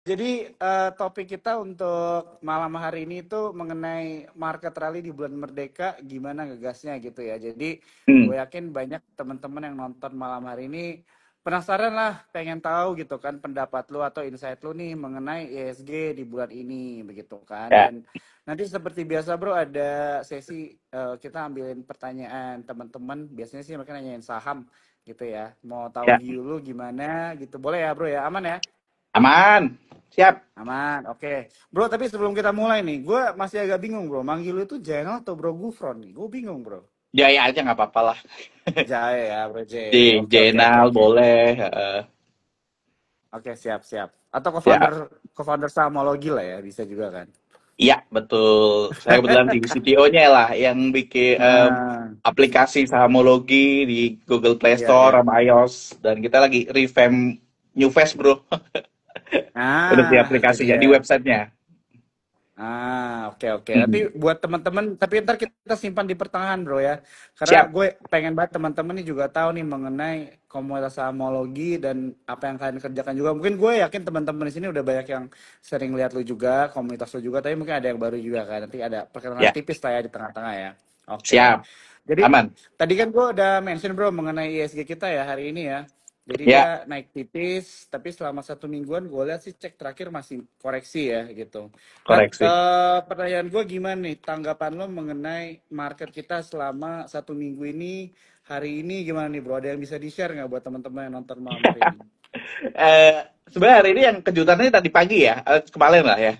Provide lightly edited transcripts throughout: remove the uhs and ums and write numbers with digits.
Jadi topik kita untuk malam hari ini itu mengenai market rally di bulan Merdeka, gimana ngegasnya gitu ya. Jadi gue Hmm, yakin banyak teman-teman yang nonton malam hari ini penasaran lah, pengen tahu gitu kan pendapat lu atau insight lu nih mengenai ISG di bulan ini begitu kan. ya, Dan nanti seperti biasa bro ada sesi kita ambilin pertanyaan teman-teman. Biasanya sih mereka nanyain saham gitu ya. Mau tahu ya, view lu gimana gitu. Boleh ya bro ya, aman ya? aman, siap. Aman, oke. Bro, tapi sebelum kita mulai nih, gue masih agak bingung bro. Manggil lu itu Jainal atau Bro Gufron nih? Gue bingung bro. Jaya aja nggak apa-apa lah. Jae ya bro, J. Di Oke, oke, oke, Jenal oke. boleh. Oke, siap, siap. Atau Ya, co-founder Samologi lah ya, bisa juga kan. iya betul. Saya kebetulan di CTO-nya lah yang bikin Nah, aplikasi sahamologi di Google Play iya, Store iya. sama iOS dan kita lagi revamp New Face bro untuk di Itu aplikasinya dia. di websitenya. Oke oke. Tapi Hmm, buat teman-teman, tapi ntar kita simpan di pertengahan bro ya. Karena siap. gue pengen banget teman-teman nih juga tahu nih mengenai komunitas sahamologi dan apa yang kalian kerjakan juga. Mungkin gue yakin teman-teman di sini udah banyak yang sering lihat lu juga, komunitas lu juga. Tapi mungkin ada yang baru juga kan. Nanti ada perkenalan Ya, tipis lah ya di tengah-tengah ya. Oke. siap. Jadi Aman. tadi kan gue udah mention bro mengenai ISG kita ya hari ini ya. Jadi Ya, dia naik tipis, tapi selama 1 mingguan gue lihat sih cek terakhir masih koreksi ya gitu. Nah, koreksi. pertanyaan gue gimana nih tanggapan lo mengenai market kita selama 1 minggu ini, hari ini gimana nih bro? Ada yang bisa di-share nggak buat teman-teman yang nonton malam hari ini? Eh, Sebenarnya hari ini yang kejutannya tadi pagi ya, kemarin lah ya.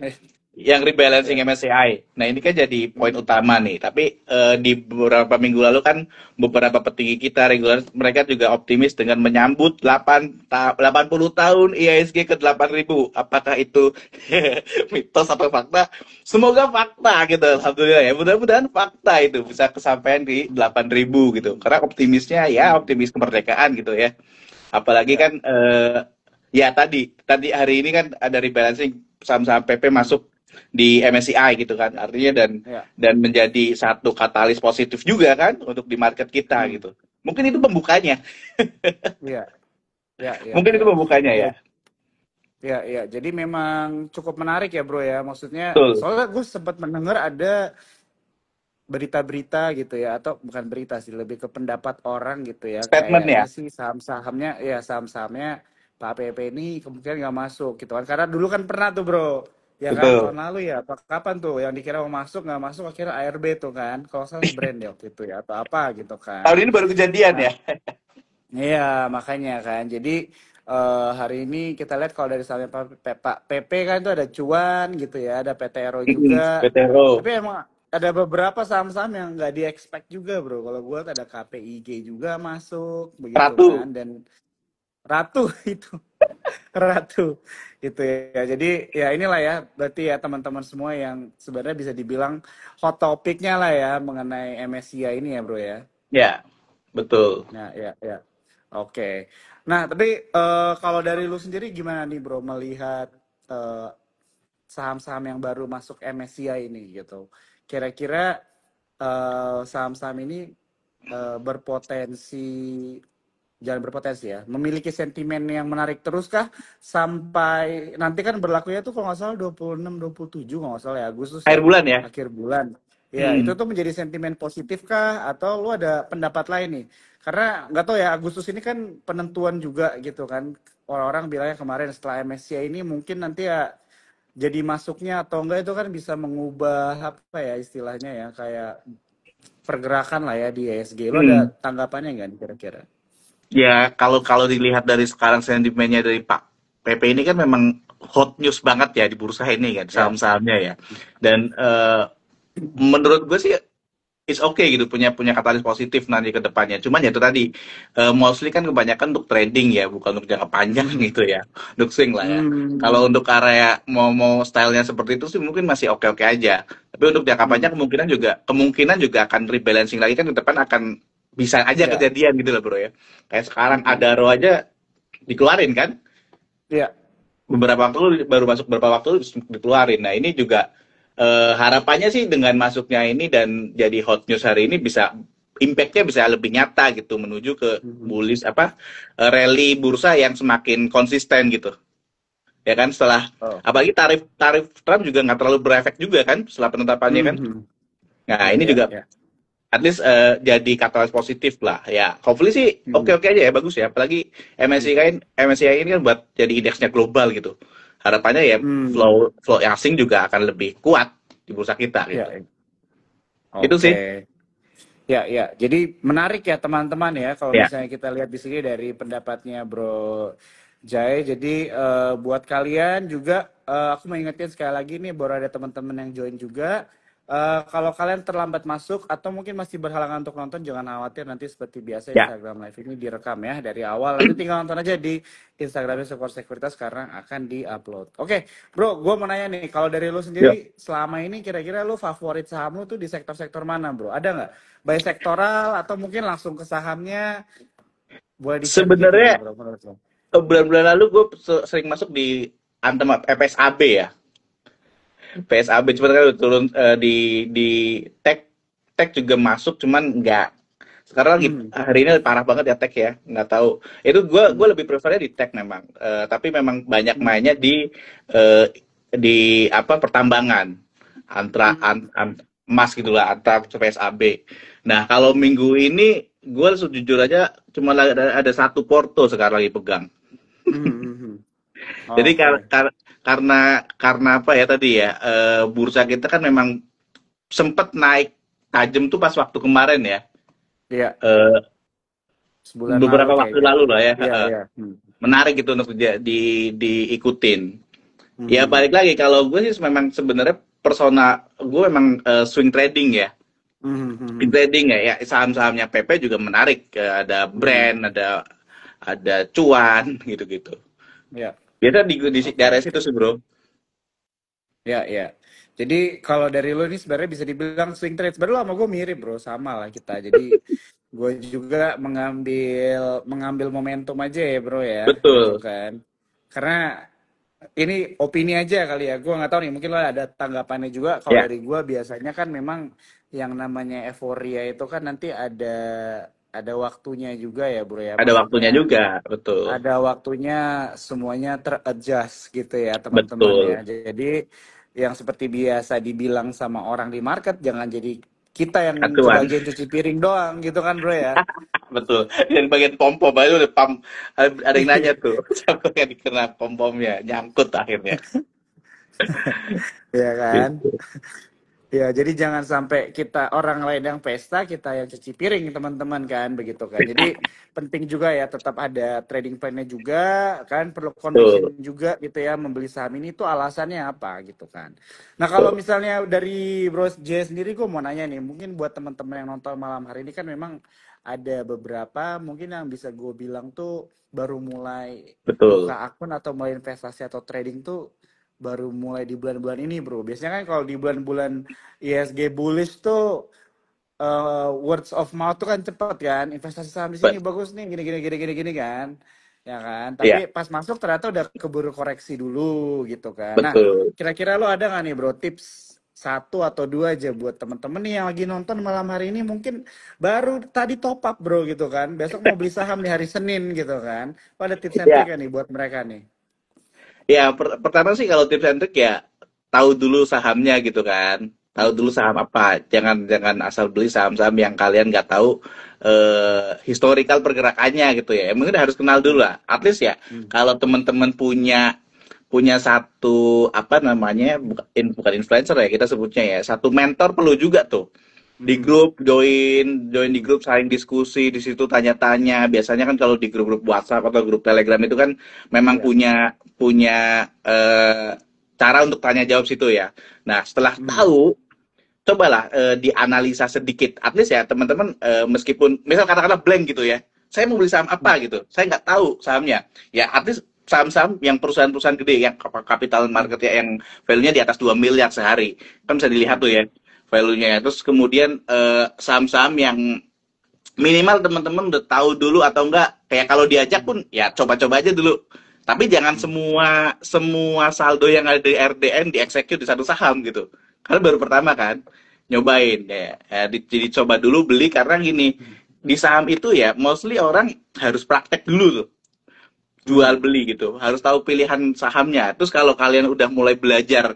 Yang rebalancing Ya, MSCI. Nah, ini kan jadi poin utama nih. Tapi di beberapa minggu lalu kan beberapa petinggi kita reguler mereka juga optimis dengan menyambut 80 tahun IISG ke 8.000. Apakah itu mitos atau fakta? Semoga fakta gitu. Alhamdulillah ya. Mudah-mudahan fakta itu bisa kesampaian di 8.000 gitu. Karena optimisnya ya hmm, optimis kemerdekaan gitu ya. Apalagi ya, kan ya tadi hari ini kan ada rebalancing saham-saham PP masuk di MSCI gitu kan, artinya ya, dan menjadi satu katalis positif juga kan untuk di market kita hmm, gitu. Mungkin itu pembukanya. ya, ya, ya, Mungkin itu ya, pembukanya ya, ya. ya, ya. Jadi memang cukup menarik ya bro ya. Maksudnya, Betul. soalnya gue sempat mendengar ada berita-berita gitu ya atau bukan berita sih lebih ke pendapat orang gitu ya Statement kayaknya ya. sih saham-sahamnya Pak PP ini kemungkinan nggak masuk gitu kan karena dulu kan pernah tuh bro ya kan Betul. tahun lalu ya apa kapan tuh yang dikira mau masuk nggak masuk akhirnya ARB tuh kan kalau nggak salah brand ya waktu itu ya atau apa gitu kan. Tahun ini baru kejadian Nah ya. iya makanya kan jadi hari ini kita lihat kalau dari sahamnya Pak PP kan itu ada Cuan gitu ya ada PTRO juga PTRO. tapi emang ada beberapa saham-saham yang nggak di-expect juga bro. Kalau gue ada KPIG juga masuk begitu kan Ratu. dan Ratu itu Ratu gitu ya. Jadi ya inilah ya berarti ya teman-teman semua yang sebenarnya bisa dibilang hot topiknya lah ya mengenai MSCI ini ya bro ya. Ya, betul. Ya ya ya. Oke. Nah tapi kalau dari lu sendiri gimana nih bro melihat eh, saham-saham yang baru masuk MSCI ini gitu. Kira-kira saham-saham ini berpotensi jangan berpotensi ya, memiliki sentimen yang menarik terus kah sampai nanti kan berlakunya tuh kalau nggak salah 26 27 kalau nggak salah ya Agustus Akhir ya, bulan ya. akhir bulan. Ya, itu Hmm. tuh menjadi sentimen positif kah atau lu ada pendapat lain nih? Karena nggak tahu ya Agustus ini kan penentuan juga gitu kan. Orang-orang bilangnya kemarin setelah MSCI ini mungkin nanti ya jadi masuknya atau enggak itu kan bisa mengubah apa ya istilahnya ya kayak pergerakan lah ya di ESG. Lo ada Hmm. tanggapannya nggak nih kira-kira? Ya, kalau dilihat dari sekarang sentimennya dari Pak PP ini kan memang hot news banget ya di bursa ini kan Ya, saham-sahamnya ya. Dan menurut gue sih it's okay gitu punya punya katalis positif nanti ke depannya. Cuman ya itu tadi mostly kan kebanyakan untuk trading ya, bukan untuk jangka panjang gitu ya. Untuk swing lah ya. Kalau hmm, untuk area mau stylenya seperti itu sih mungkin masih oke-oke aja. Tapi untuk jangka panjang hmm, kemungkinan juga akan rebalancing lagi kan ke depan akan bisa aja ya, kejadian gitu loh bro ya. Kayak sekarang hmm, Adaro aja dikeluarin kan ya, beberapa waktu lalu baru masuk beberapa waktu lalu dikeluarin. Nah ini juga harapannya sih dengan masuknya ini dan jadi hot news hari ini bisa impactnya bisa lebih nyata gitu menuju ke hmm, bullish apa rally bursa yang semakin konsisten gitu. ya kan, setelah Oh. apalagi tarif tarif Trump juga nggak terlalu berefek juga kan setelah penetapannya kan. Mhm. Nah Ya, ini ya, juga ya. at least jadi katalis positif lah ya. Hopefully sih oke Mhm. oke aja ya, bagus ya. Apalagi Mhm. MSCI ini kan buat jadi indeksnya global gitu. Harapannya ya Hmm. flow flow asing juga akan lebih kuat di bursa kita Ya, gitu. ya. Itu sih. Oke. Ya, ya. Jadi menarik ya teman-teman ya kalau Ya. misalnya kita lihat di sini dari pendapatnya Bro Jai. Jadi buat kalian juga aku mau ingetin sekali lagi nih baru ada teman-teman yang join juga. Kalau kalian terlambat masuk atau mungkin masih berhalangan untuk nonton jangan khawatir nanti seperti biasa Ya. Instagram Live ini direkam ya dari awal. Nanti tinggal nonton aja di Instagramnya Sukor Sekuritas sekarang akan diupload. Oke, Bro, gue mau nanya nih kalau dari lu Yuk. sendiri selama ini kira-kira lu favorit saham lu tuh di sektor-sektor mana, Bro? Ada nggak? Baik sektoral atau mungkin langsung ke sahamnya boleh di-share dikit gimana Sebenarnya bro menurut lo? bulan-bulan lalu gue sering masuk di Antem PSAB ya. PSAB cuma kan udah turun di tech tech juga masuk cuman nggak sekarang lagi Hmm, hari ini parah banget ya tech ya, nggak tahu itu gue hmm, lebih prefernya di tech memang. Tapi memang banyak hmm, mainnya eh, di apa pertambangan antara hmm. emas gitulah antara PSAB. Nah kalau minggu ini gue jujur aja cuma ada satu Porto sekarang lagi pegang. Hmm, hmm, hmm. Jadi Oke. karena apa ya tadi ya, bursa kita kan memang sempet naik tajam tuh pas waktu kemarin ya, Iya, eh, sebulan lalu beberapa waktu kayaknya. lalu lah ya. Iya, iya. Hmm. Menarik gitu untuk diikutin. Hmm, Ya hmm, balik lagi kalau gue sih memang sebenarnya persona gue memang swing trading ya. hmm, hmm, Swing hmm, trading ya, ya saham-sahamnya PP juga menarik. Ada hmm. brand, ada cuan gitu-gitu. Ya, Biasa di oke, daerah situ oke. sih bro. Ya, ya. Jadi kalau dari lo ini sebenarnya bisa dibilang swing trade. Sebenarnya lo sama gue mirip bro, sama lah kita. Jadi gue juga mengambil mengambil momentum aja ya bro ya, gitu Betul, kan. Karena ini opini aja kali ya. Gue nggak tahu nih, mungkin lo ada tanggapannya juga. Kalau ya dari gue biasanya kan memang yang namanya euforia itu kan nanti ada waktunya juga ya bro ya. ada waktunya Maksudnya juga, betul, ada waktunya semuanya teradjust gitu ya teman-teman ya. betul. Jadi yang seperti biasa dibilang sama orang di market jangan jadi kita yang Acuan. kebagian cuci piring doang gitu kan bro ya. Betul. Yang bagian pom-pom aja udah ada yang nanya tuh siapa yang dikena pom-pomnya nyangkut akhirnya. Ya kan? Gitu. Ya, jadi jangan sampai kita orang lain yang pesta, kita yang cuci piring teman-teman kan, begitu kan. Jadi penting juga ya tetap ada trading plan-nya juga kan, perlu Betul, conviction juga gitu ya membeli saham ini tuh alasannya apa gitu kan. Nah, kalau betul, misalnya dari Bro J sendiri gue mau nanya nih, mungkin buat teman-teman yang nonton malam hari ini kan memang ada beberapa mungkin yang bisa gue bilang tuh baru mulai betul, buka akun atau mulai investasi atau trading tuh baru mulai di bulan-bulan ini bro. Biasanya kan kalau di bulan-bulan ISG bullish tuh words of mouth tuh kan cepet kan. Investasi saham di sini bet, bagus nih gini gini gini gini gini kan. Ya kan? ya, Tapi pas masuk ternyata udah keburu koreksi dulu gitu kan. Nah, betul. kira-kira lo ada nggak nih bro tips satu atau dua aja buat temen-temen nih yang lagi nonton malam hari ini mungkin baru tadi top up bro gitu kan. Besok mau beli saham di hari Senin gitu kan. Lo ada tips and trick Ya, nih buat mereka nih? ya pertama sih kalau tips and trick ya tahu dulu sahamnya gitu kan. Tahu Hmm. dulu saham apa. Jangan jangan asal beli saham-saham yang kalian nggak tahu historical pergerakannya gitu ya. Mungkin harus kenal dulu Hmm. lah. At least ya Hmm. kalau teman-teman punya punya satu apa namanya bukan influencer ya kita sebutnya ya satu mentor perlu juga tuh di Hmm. grup join join di grup saling diskusi di situ tanya-tanya biasanya kan kalau di grup-grup WhatsApp atau grup Telegram itu kan memang Iya. punya punya cara untuk tanya jawab situ ya. Nah setelah Hmm. tahu cobalah dianalisa sedikit at least ya teman-teman meskipun misal katakanlah blank gitu ya saya mau beli saham Hmm. apa gitu saya nggak tahu sahamnya ya at least saham-saham yang perusahaan-perusahaan gede yang capital Hmm. market ya yang value-nya di atas 2 miliar sehari kan bisa dilihat Hmm. tuh ya value-nya terus kemudian saham-saham yang minimal teman-teman udah tahu dulu atau enggak kayak kalau diajak Hmm. pun ya coba-coba aja dulu tapi jangan Hmm. semua semua saldo yang ada di RDN dieksekut di satu saham gitu karena baru pertama kan nyobain ya, jadi coba dulu beli karena gini Hmm. di saham itu ya mostly orang harus praktek dulu tuh jual Hmm. beli gitu, harus tahu pilihan sahamnya. Terus kalau kalian udah mulai belajar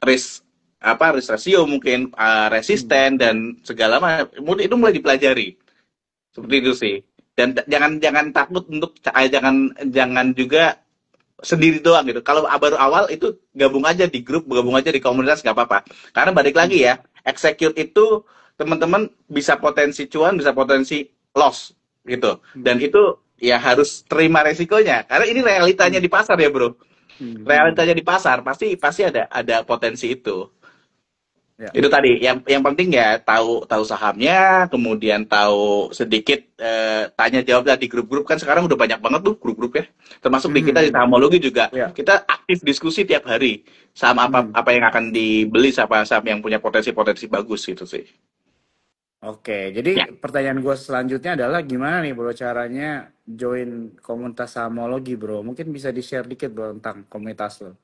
risk risk ratio mungkin Hmm. resisten dan segala macam itu mulai dipelajari seperti Hmm. itu sih. Dan jangan jangan takut untuk jangan jangan juga sendiri doang gitu. Kalau baru awal itu gabung aja di grup, gabung aja di komunitas nggak apa-apa. Karena balik Hmm. lagi ya, execute itu teman-teman bisa potensi cuan, bisa potensi loss gitu. Hmm. Dan itu ya harus terima resikonya. Karena ini realitanya Hmm. di pasar ya, Bro. Hmm. Hmm. Realitanya di pasar pasti pasti ada potensi itu. Ya. Itu tadi yang penting ya tahu tahu sahamnya, kemudian tahu sedikit tanya jawab di grup-grup kan sekarang udah banyak banget tuh grup-grup ya. Termasuk di kita di Hmm. sahamologi juga Ya. kita aktif diskusi tiap hari saham apa Hmm. apa yang akan dibeli saham saham yang punya potensi-potensi bagus gitu sih. Oke, jadi Ya. pertanyaan gue selanjutnya adalah gimana nih bro caranya join komunitas sahamologi bro? Mungkin bisa di-share dikit bro tentang komunitas lo.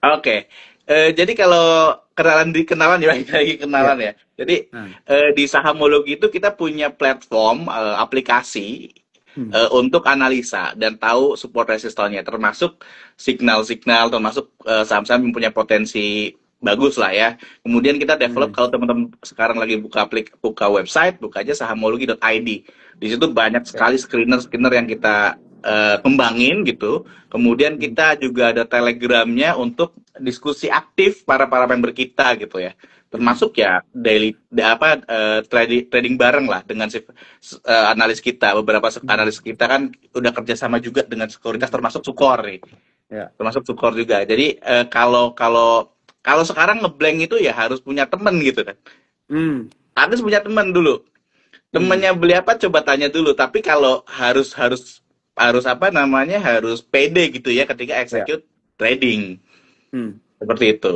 Oke. Jadi kalau kenalan ya lagi kenalan Ya. ya. Jadi Nah. di Sahamologi itu kita punya platform aplikasi Hmm. untuk analisa dan tahu support resistornya termasuk signal-signal termasuk saham-saham yang punya potensi bagus lah ya. Kemudian kita develop Hmm. kalau teman-teman sekarang lagi buka website, buka aja sahamologi.id. Di situ banyak Ya. sekali screener-screener yang kita kembangin gitu. Kemudian Hmm. kita juga ada telegramnya untuk diskusi aktif para member kita gitu ya. Hmm. Termasuk ya trading trading bareng lah dengan analis kita. Beberapa Hmm. analis kita kan udah kerjasama juga dengan sekuritas Hmm. termasuk Sukor nih. Ya. Termasuk Sukor juga. Jadi kalau kalau kalau sekarang ngeblank itu ya harus punya temen gitu kan. Hmm. Harus punya teman dulu. Hmm. Temennya beli apa coba tanya dulu. Tapi kalau harus harus harus apa namanya harus pede gitu ya ketika Ya. execute trading Hmm. seperti itu.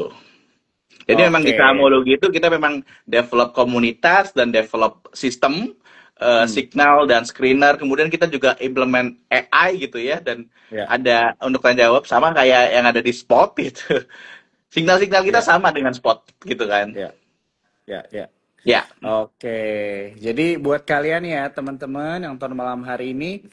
Jadi memang di Oke. sahamologi itu kita memang develop komunitas dan develop sistem Hmm. signal dan screener. Kemudian kita juga implement AI gitu ya dan Ya. ada untuk tanya jawab sama kayak yang ada di Spot gitu. Signal-signal kita Ya. sama dengan Spot gitu kan. Ya. Ya. Ya. Ya, Oke, jadi buat kalian ya teman-teman yang nonton malam hari ini,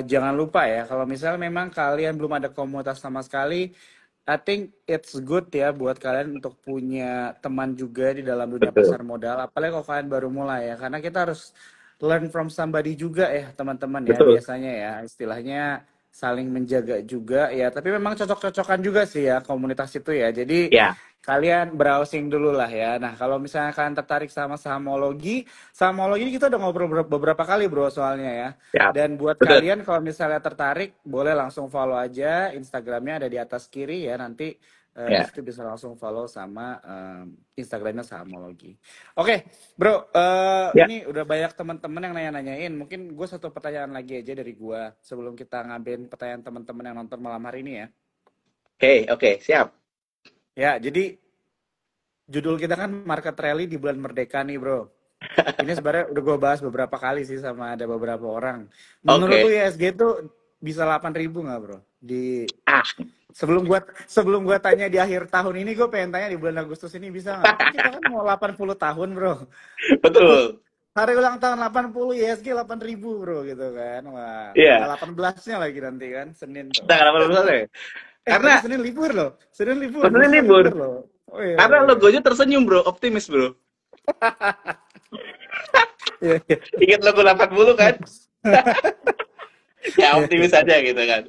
jangan lupa ya kalau misalnya memang kalian belum ada komunitas sama sekali, I think it's good ya buat kalian untuk punya teman juga di dalam dunia betul. pasar modal, apalagi kalau kalian baru mulai ya, karena kita harus learn from somebody juga ya teman-teman ya, Betul. biasanya ya istilahnya saling menjaga juga ya, tapi memang cocok-cocokan juga sih ya komunitas itu ya, jadi Ya, kalian browsing dulu lah ya. Nah, kalau misalnya kalian tertarik sama sahamologi ini kita udah ngobrol beberapa kali bro soalnya ya. ya. Dan buat Betul. kalian kalau misalnya tertarik, boleh langsung follow aja. Instagramnya ada di atas kiri ya. Nanti di Ya. situ bisa langsung follow sama Instagramnya sahamologi. Oke, bro. Ya. Ini udah banyak teman-teman yang nanya-nanyain. Mungkin gue satu pertanyaan lagi aja dari gue sebelum kita ngambilin pertanyaan teman-teman yang nonton malam hari ini ya. Oke, oke, siap. Ya, jadi judul kita kan market rally di bulan Merdeka nih, bro. Ini sebenarnya udah gue bahas beberapa kali sih sama ada beberapa orang. Menurut lu Oke. ISG itu bisa 8.000 nggak, bro? Di Ah, sebelum gua tanya di akhir tahun ini, gue pengen tanya di bulan Agustus ini bisa nggak? Kan kita kan mau 80 tahun, bro. betul. Hari ulang tahun 80 ISG 8.000, bro, gitu kan. Wah, tanggal Iya, 18-nya lagi nanti kan, Senin tuh. tanggal 18 ya. Tapi Karena Senin libur loh. Senin libur, pesannya bursa libur. libur loh. Oh iya, Karena iya. logonya tersenyum, Bro. Optimis, Bro. Iya, iya. Ingat logo 80 kan? Ya Iya, optimis iya. aja gitu kan.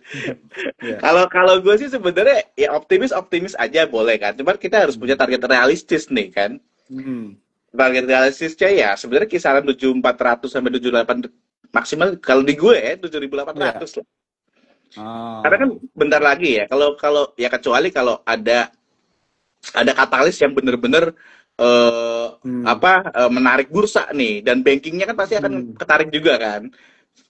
Iya. Kalau kalau gue sih sebenarnya ya optimis optimis aja boleh kan. Cuman kita harus punya Hmm. target realistis nih kan. Hmm. Target realistisnya ya sebenarnya kisaran 7.400 sampai 78 maksimal kalau di gue ya Iya. 7.800 lah. Karena kan Oh. bentar lagi ya. Kalau kalau ya kecuali kalau ada katalis yang benar-benar Hmm. menarik bursa nih dan bankingnya kan pasti akan Hmm. ketarik juga kan.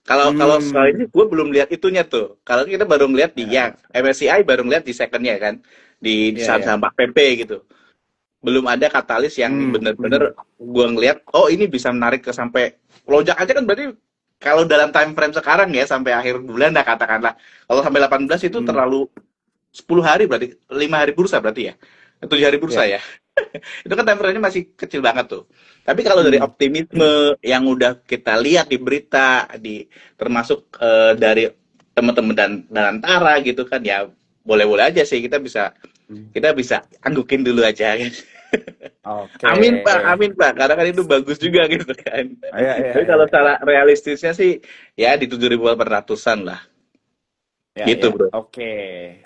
Kalau kalau soal Hmm. ini gue belum lihat itunya tuh. Kalau kita baru ngeliat di Ya, yang ya. MSCI baru ngeliat di secondnya kan di Iya, ya. saham-saham Pak PP gitu. Belum ada katalis yang Hmm. Hmm. benar-benar gue ngeliat oh ini bisa menarik ke sampai lonjak aja kan berarti kalau dalam time frame sekarang ya sampai akhir bulan dah katakanlah. Kalau sampai 18 itu Hmm. terlalu 10 hari berarti 5 hari bursa berarti ya. 7 hari bursa Ya. ya. Itu kan time frame-nya masih kecil banget tuh. Tapi kalau dari Hmm. optimisme yang udah kita lihat di berita, termasuk dari teman-teman dan antara gitu kan ya boleh-boleh aja sih kita bisa anggukin dulu aja. Oke. Amin Pak, karena kan itu bagus juga gitu kan. Iya, iya, Tapi iya, kalau iya. secara realistisnya sih ya di 7.800-an lah, Ya, gitu ya. bro. Oke.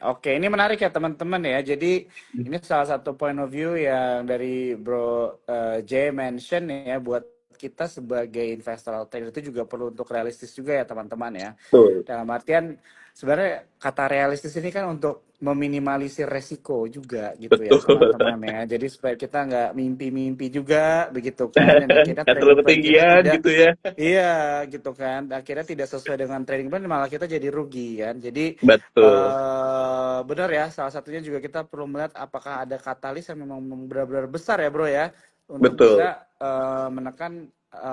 Oke, ini menarik ya teman-teman ya. Jadi ini salah satu point of view yang dari Bro J mention ya buat kita sebagai investor trader itu juga perlu untuk realistis juga ya teman-teman ya. Betul. Dalam artian sebenarnya kata realistis ini kan untuk meminimalisir resiko juga gitu ya Betul. teman-teman ya. Jadi supaya kita nggak mimpi-mimpi juga begitu kan. Dan akhirnya Nggak terlalu trading plan kita ketinggian tidak. gitu ya. Iya gitu kan, akhirnya tidak sesuai dengan trading plan malah kita jadi rugi kan. Jadi Betul. benar ya, salah satunya juga kita perlu melihat apakah ada katalis yang memang benar-benar besar ya bro ya, untuk Betul. bisa menekan,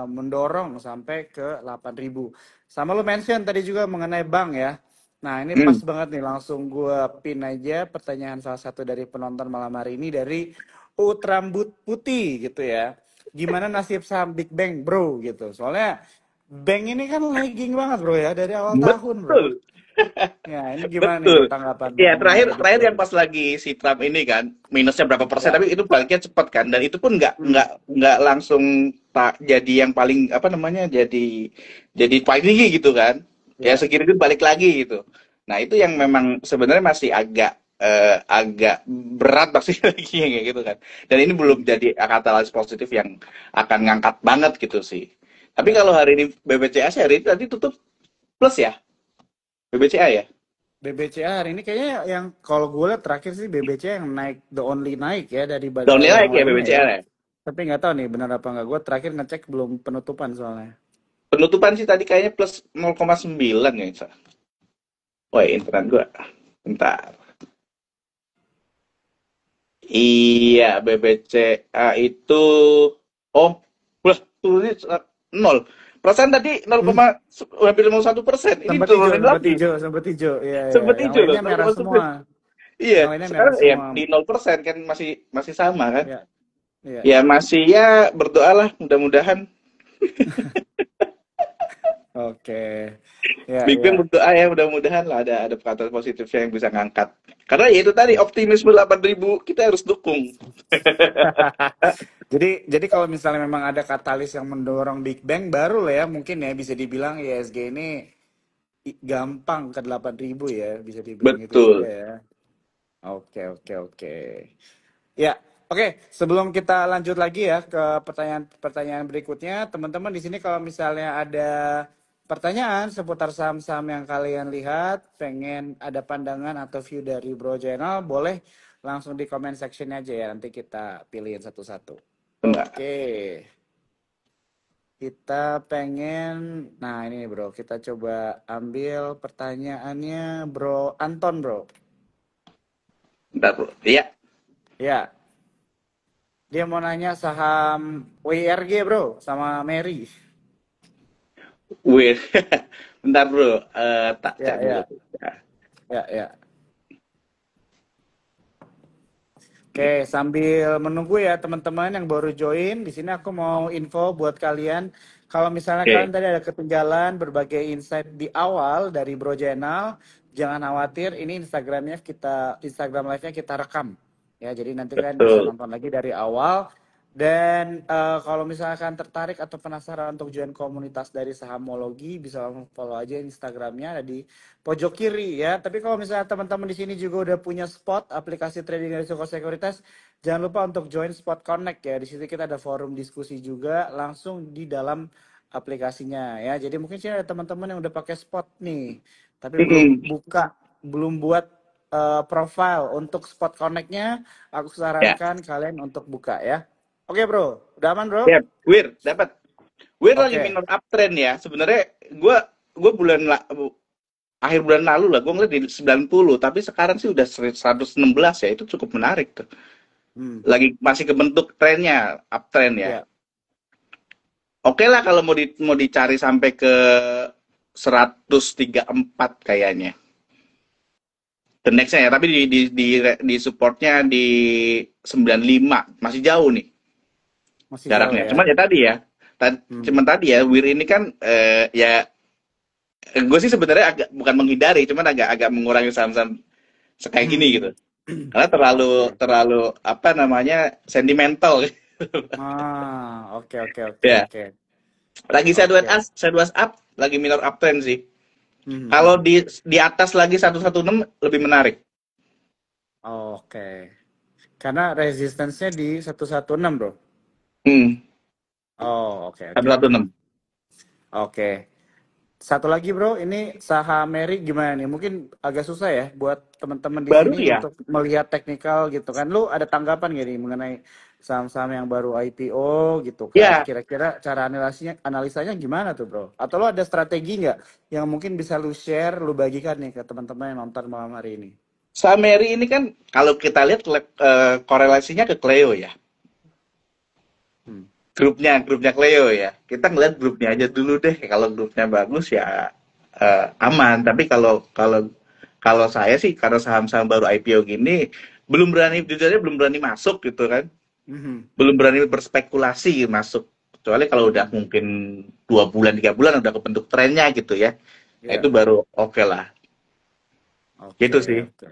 mendorong sampai ke 8.000. Sama lu mention tadi juga mengenai bank ya. Nah ini pas Hmm. banget nih, langsung gua pin aja pertanyaan salah satu dari penonton malam hari ini dari Ut Rambut Putih gitu ya. Gimana nasib saham Big Bang bro gitu. Soalnya Bank ini kan lagging banget bro ya dari awal tahun bro. Betul. Ya ini gimana nih bro Betul. tanggapan bro Ya, mengenai terakhir Big terakhir Bang? yang pas lagi si Trump ini kan minusnya berapa persen, Ya. tapi itu baliknya cepat kan, dan itu pun nggak Hmm. nggak nggak langsung tak jadi yang paling apa namanya jadi paling tinggi gitu kan. Ya Ya. segini itu balik lagi gitu. Nah itu yang memang sebenarnya masih agak berat pasti lagi kayak gitu kan. Dan ini belum Hmm. jadi katalis positif yang akan ngangkat banget gitu sih. Tapi Ya. kalau hari ini BBCA sih hari ini tadi tutup plus ya, BBCA ya. BBCA hari ini kayaknya yang kalau gue lihat terakhir sih BBCA yang naik, the only naik ya Tahun daripada ini yang naik ya lainnya ya. BBCA ya. Tapi nggak tahu nih benar apa nggak. Gue terakhir ngecek belum penutupan soalnya. Penutupan sih tadi kayaknya plus 0,9 ya, Sa. Wah, internet gua. Bentar. Iya, BBCA itu oh, wah, turunnya 0%. Tadi Hmm. hampir 0,1%. Ini Sempat hijau, turunin sempat lagi. hijau, sempat hijau. Iya, iya. Sempat Yang hijau loh, lainnya merah semua. 0,9. Iya, Yang lainnya merah sekarang ya semua. di 0% kan masih masih sama kan. Ya, iya, Ya iya. masih ya berdoalah mudah-mudahan Oke. Ya, Big Bang ya. berdoa ya mudah-mudahan lah ada kata positifnya yang bisa ngangkat. Karena ya itu tadi optimisme 8.000 kita harus dukung. Jadi kalau misalnya memang ada katalis yang mendorong Big Bang baru lah ya mungkin ya bisa dibilang ISG ini gampang ke 8.000 ya, bisa dibilang gitu juga Betul. ya. Oke, oke, oke. Ya, oke. Sebelum kita lanjut lagi ya ke pertanyaan-pertanyaan berikutnya, teman-teman di sini kalau misalnya ada pertanyaan seputar saham-saham yang kalian lihat, pengen ada pandangan atau view dari Bro Channel, boleh langsung di comment section aja ya. Nanti kita pilihin satu-satu. Enggak. Oke, kita pengen, nah ini nih Bro, kita coba ambil pertanyaannya Bro Anton Bro. Bentar, bro. Iya. Ya, dia mau nanya saham WRG bro, sama Mary. Wih. Bentar, bro. Tak cek Ya, dulu. ya, ya, ya. Oke, sambil menunggu ya teman-teman yang baru join, di sini aku mau info buat kalian. Kalau misalnya Oke. kalian tadi ada ketinggalan berbagai insight di awal dari Bro Jenal, jangan khawatir, ini Instagram live-nya kita rekam. Ya, jadi nanti kalian bisa Betul. nonton lagi dari awal. Dan kalau misalkan tertarik atau penasaran untuk join komunitas dari Sahamologi, bisa langsung follow aja Instagramnya ada di pojok kiri ya. Tapi kalau misalnya teman-teman di sini juga udah punya Spot, aplikasi trading risiko sekuritas, jangan lupa untuk join Spot Connect ya. Di situ kita ada forum diskusi juga langsung di dalam aplikasinya ya. Jadi mungkin sih ada teman-teman yang udah pakai Spot nih, tapi belum Mm-mm. buka, belum buat profile untuk Spot Connect-nya. Aku Ya. sarankan kalian untuk buka ya. Oke bro, udah aman bro? Ya, Wir, dapat. Wir lagi Oke. minor uptrend ya. Sebenarnya gua akhir bulan lalu lah gua ngeliat di 90, tapi sekarang sih udah 116 ya. Itu cukup menarik tuh. Hmm. Lagi masih kebentuk trennya, uptrend ya. Ya. Oke lah kalau mau dicari sampai ke 134 kayaknya. The next-nya ya, tapi di supportnya di 95, masih jauh nih Masih jauh jaraknya. ya. Cuman ya tadi ya, Hmm. cuman tadi ya Wir ini kan ya gue sih sebenarnya agak bukan menghindari, cuman agak mengurangi saham-saham kayak gini gitu. Hmm. Karena terlalu Oke. terlalu apa namanya sentimental. Oke, oke, oke, Ya, oke. lagi Oke. sideways up, lagi minor uptrend sih. Hmm, hmm, Kalau hmm. di atas lagi 116 lebih menarik. Oke. Karena resistance-nya di 116 bro. Hmm, Oh, oke, oke, oke. 116. Oke. Satu lagi bro, ini saham Mary gimana nih? Mungkin agak susah ya buat teman-teman di Baru sini ya. untuk melihat teknikal gitu kan. Lu ada tanggapan gak nih mengenai saham-saham yang baru IPO gitu kan? Ya, Kira-kira cara analisanya gimana tuh bro? Atau lu ada strategi nggak yang mungkin bisa lu share, lu bagikan nih ke teman-teman yang nonton malam hari ini? Sameri ini kan kalau kita lihat korelasinya ke Cleo ya. Hmm. Grupnya Cleo ya. Kita ngeliat grupnya aja dulu deh. Kalau grupnya bagus ya aman. Tapi kalau kalau kalau saya sih karena saham-saham baru IPO gini belum berani jujur aja belum berani masuk gitu kan. Mhm. Belum berani berspekulasi masuk. Kecuali kalau udah Mhm. mungkin 2 bulan 3 bulan udah kebentuk trennya gitu ya. Nah, itu Iya. baru oke lah. Gitu Oke, sih. oke.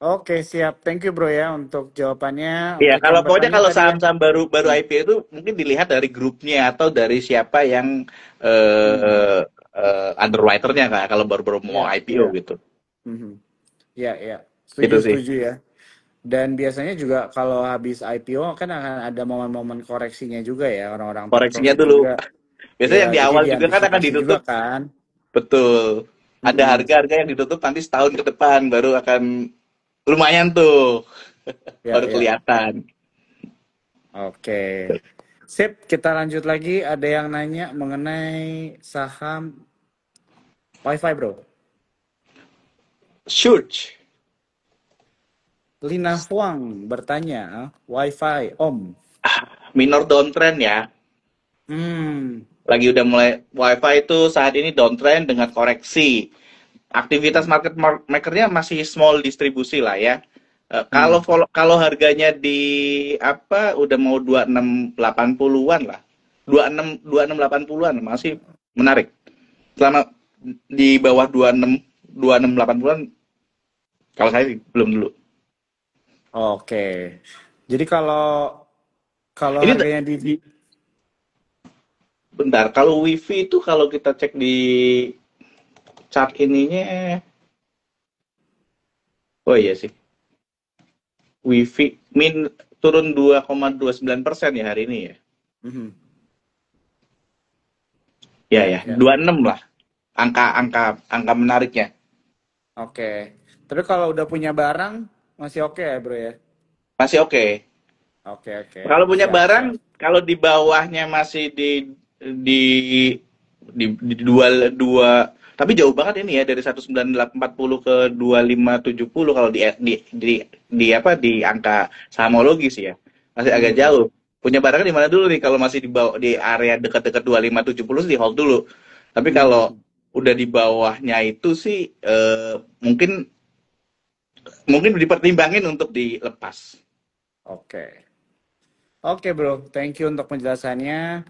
Oke, siap. Thank you bro ya untuk jawabannya. Iya, Untuk kalau yang pokoknya bertanya kalau tadi ya. saham-saham baru baru Hmm. IPO itu mungkin dilihat dari grupnya atau dari siapa yang Hmm. underwriter-nya Kak, kalau baru-baru Iya, mau IPO iya. gitu. Mhm. Iya, iya. Setuju, Gitu sih. setuju ya. Dan biasanya juga kalau habis IPO kan akan ada momen-momen koreksinya juga ya. Orang-orang take Koreksinya profit dulu. juga. Biasanya Ya, yang di jadi awal juga kan akan diantisipasi juga ditutup. kan. Betul. Ada Mm-mm. harga-harga yang ditutup nanti setahun ke depan baru akan lumayan tuh. Ya, Baru ya. kelihatan. Oke. Sip, kita lanjut lagi. Ada yang nanya mengenai saham WiFi, bro. Shoot. Lina Huang bertanya, WiFi, Om. Minor downtrend ya. Hmm. Lagi udah mulai WiFi itu saat ini downtrend dengan koreksi. Aktivitas Hmm. market makernya masih small distribusi lah ya. Hmm. Kalau harganya di apa udah mau 2680-an lah. 2680-an masih menarik. Selama di bawah 2680-an kalau saya sih belum dulu. Oke. Jadi kalau kalau Ini harganya di bentar, kalau WiFi itu kalau kita cek di chart ininya oh iya sih. WiFi turun 2,29% ya hari ini ya. Mhm. Ya Ya, ya, ya. 26 lah angka menariknya. Oke. Tapi kalau udah punya barang masih oke ya, bro ya? Masih oke. Oke, oke. Kalau punya Siap, siap. barang, kalau di bawahnya masih di di dua dua tapi jauh banget ini ya dari 19840 ke 2570 kalau di apa di angka samologis ya. Masih agak Mhm. jauh. Punya barang di mana dulu nih kalau masih di bawah di area dekat-dekat 2570 sih di hold dulu. Tapi kalau Mhm. udah di bawahnya itu sih mungkin mungkin dipertimbangin untuk dilepas. Oke. Oke, bro. Thank you untuk penjelasannya.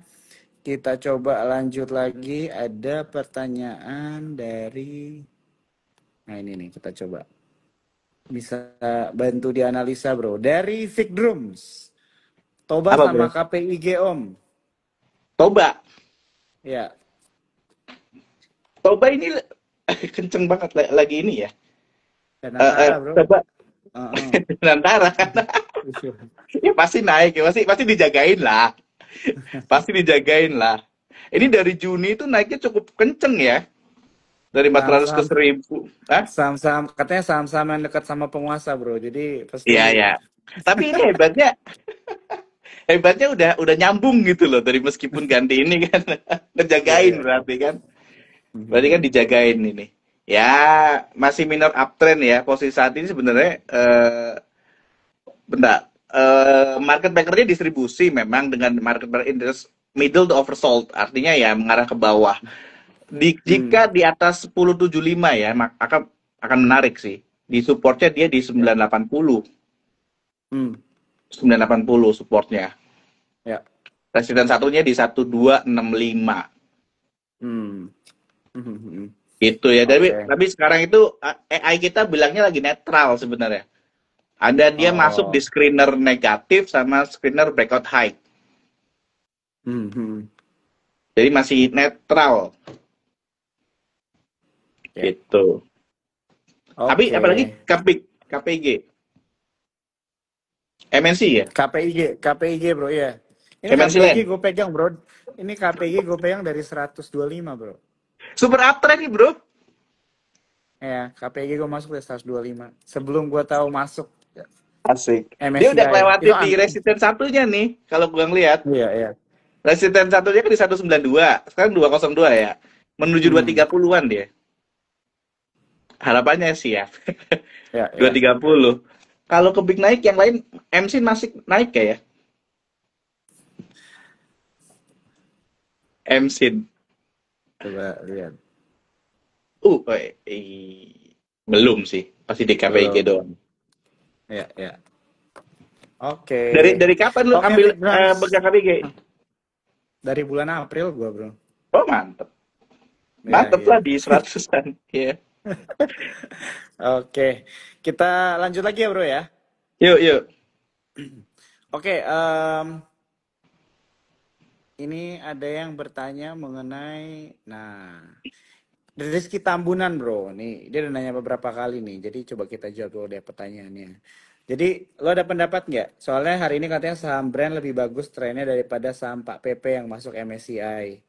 Kita coba lanjut lagi. Ada pertanyaan dari... Nah, ini nih. Kita coba. Bisa bantu dianalisa, bro. Dari Vic Drums. Toba Apa sama bro? KPIG, Om. Coba Ya. Toba ini kenceng banget lagi ini ya. Dan antara, bro. Coba Heeh. antara ya pasti naik ya, pasti pasti dijagain lah, pasti dijagain lah. Ini dari Juni itu naiknya cukup kenceng ya, dari 400 ke Saham-saham 1000. Hah? saham-saham katanya saham-saham yang dekat sama penguasa, bro. Jadi Iya pasti ya. Tapi ini hebatnya udah nyambung gitu loh dari meskipun ganti ini kan iya, ngejagain iya. berarti kan. Berarti kan Mhm. dijagain ini. Ya masih minor uptrend ya. Posisi saat ini sebenarnya bentar. Market makernya distribusi memang dengan market maker interest middle to oversold, artinya ya mengarah ke bawah. Hmm. Jika di atas 1075 ya, akan menarik sih. Di supportnya dia di Ya. 980, Hmm. 980 supportnya. Ya. Resisten satunya di 1265. Hmm. Mhm. Gitu ya. Oke. Tapi sekarang itu AI kita bilangnya lagi netral sebenarnya. Ada dia masuk di Oh. screener negatif sama screener breakout high. Mhm. Jadi masih netral Ya. gitu. Tapi Oke. apalagi KPG, MNC ya, KPIG bro ya. Ini MNC KPIG Land. gue pegang bro. Ini KPIG gue pegang dari 125 bro. Super uptrend nih bro. Ya, KPIG gue masuk dari 125. Sebelum gue tahu masuk Asik. Dia udah MSCI. Itu kelewatin di resisten satunya nih. Kalau gue ngeliat. iya, iya. Resisten satunya kan di 192. Sekarang 202 ya. Menuju Hmm. 230-an dia. Harapannya sih ya. Ya, dua ya. tiga puluh. Kalau ke big naik yang lain MC masih naik kayak ya. MC. Coba lihat. Belum sih. Pasti di KPIG Belum. doang. Ya, ya. Oke. Dari kapan lu Oke, ambil Big Drums. pegang KPIG? Dari bulan April gua, bro. Oh, mantep. Ya, Mantep lah ya. di 100-an. Iya. Oke. Kita lanjut lagi ya, bro ya. Yuk, yuk. Oke, ini ada yang bertanya mengenai, nah, dari Rizky Tambunan bro, nih dia udah nanya beberapa kali nih, jadi coba kita jawab dulu deh pertanyaannya. Jadi lo ada pendapat nggak? Soalnya hari ini katanya saham brand lebih bagus trennya daripada saham Pak PP yang masuk MSCI.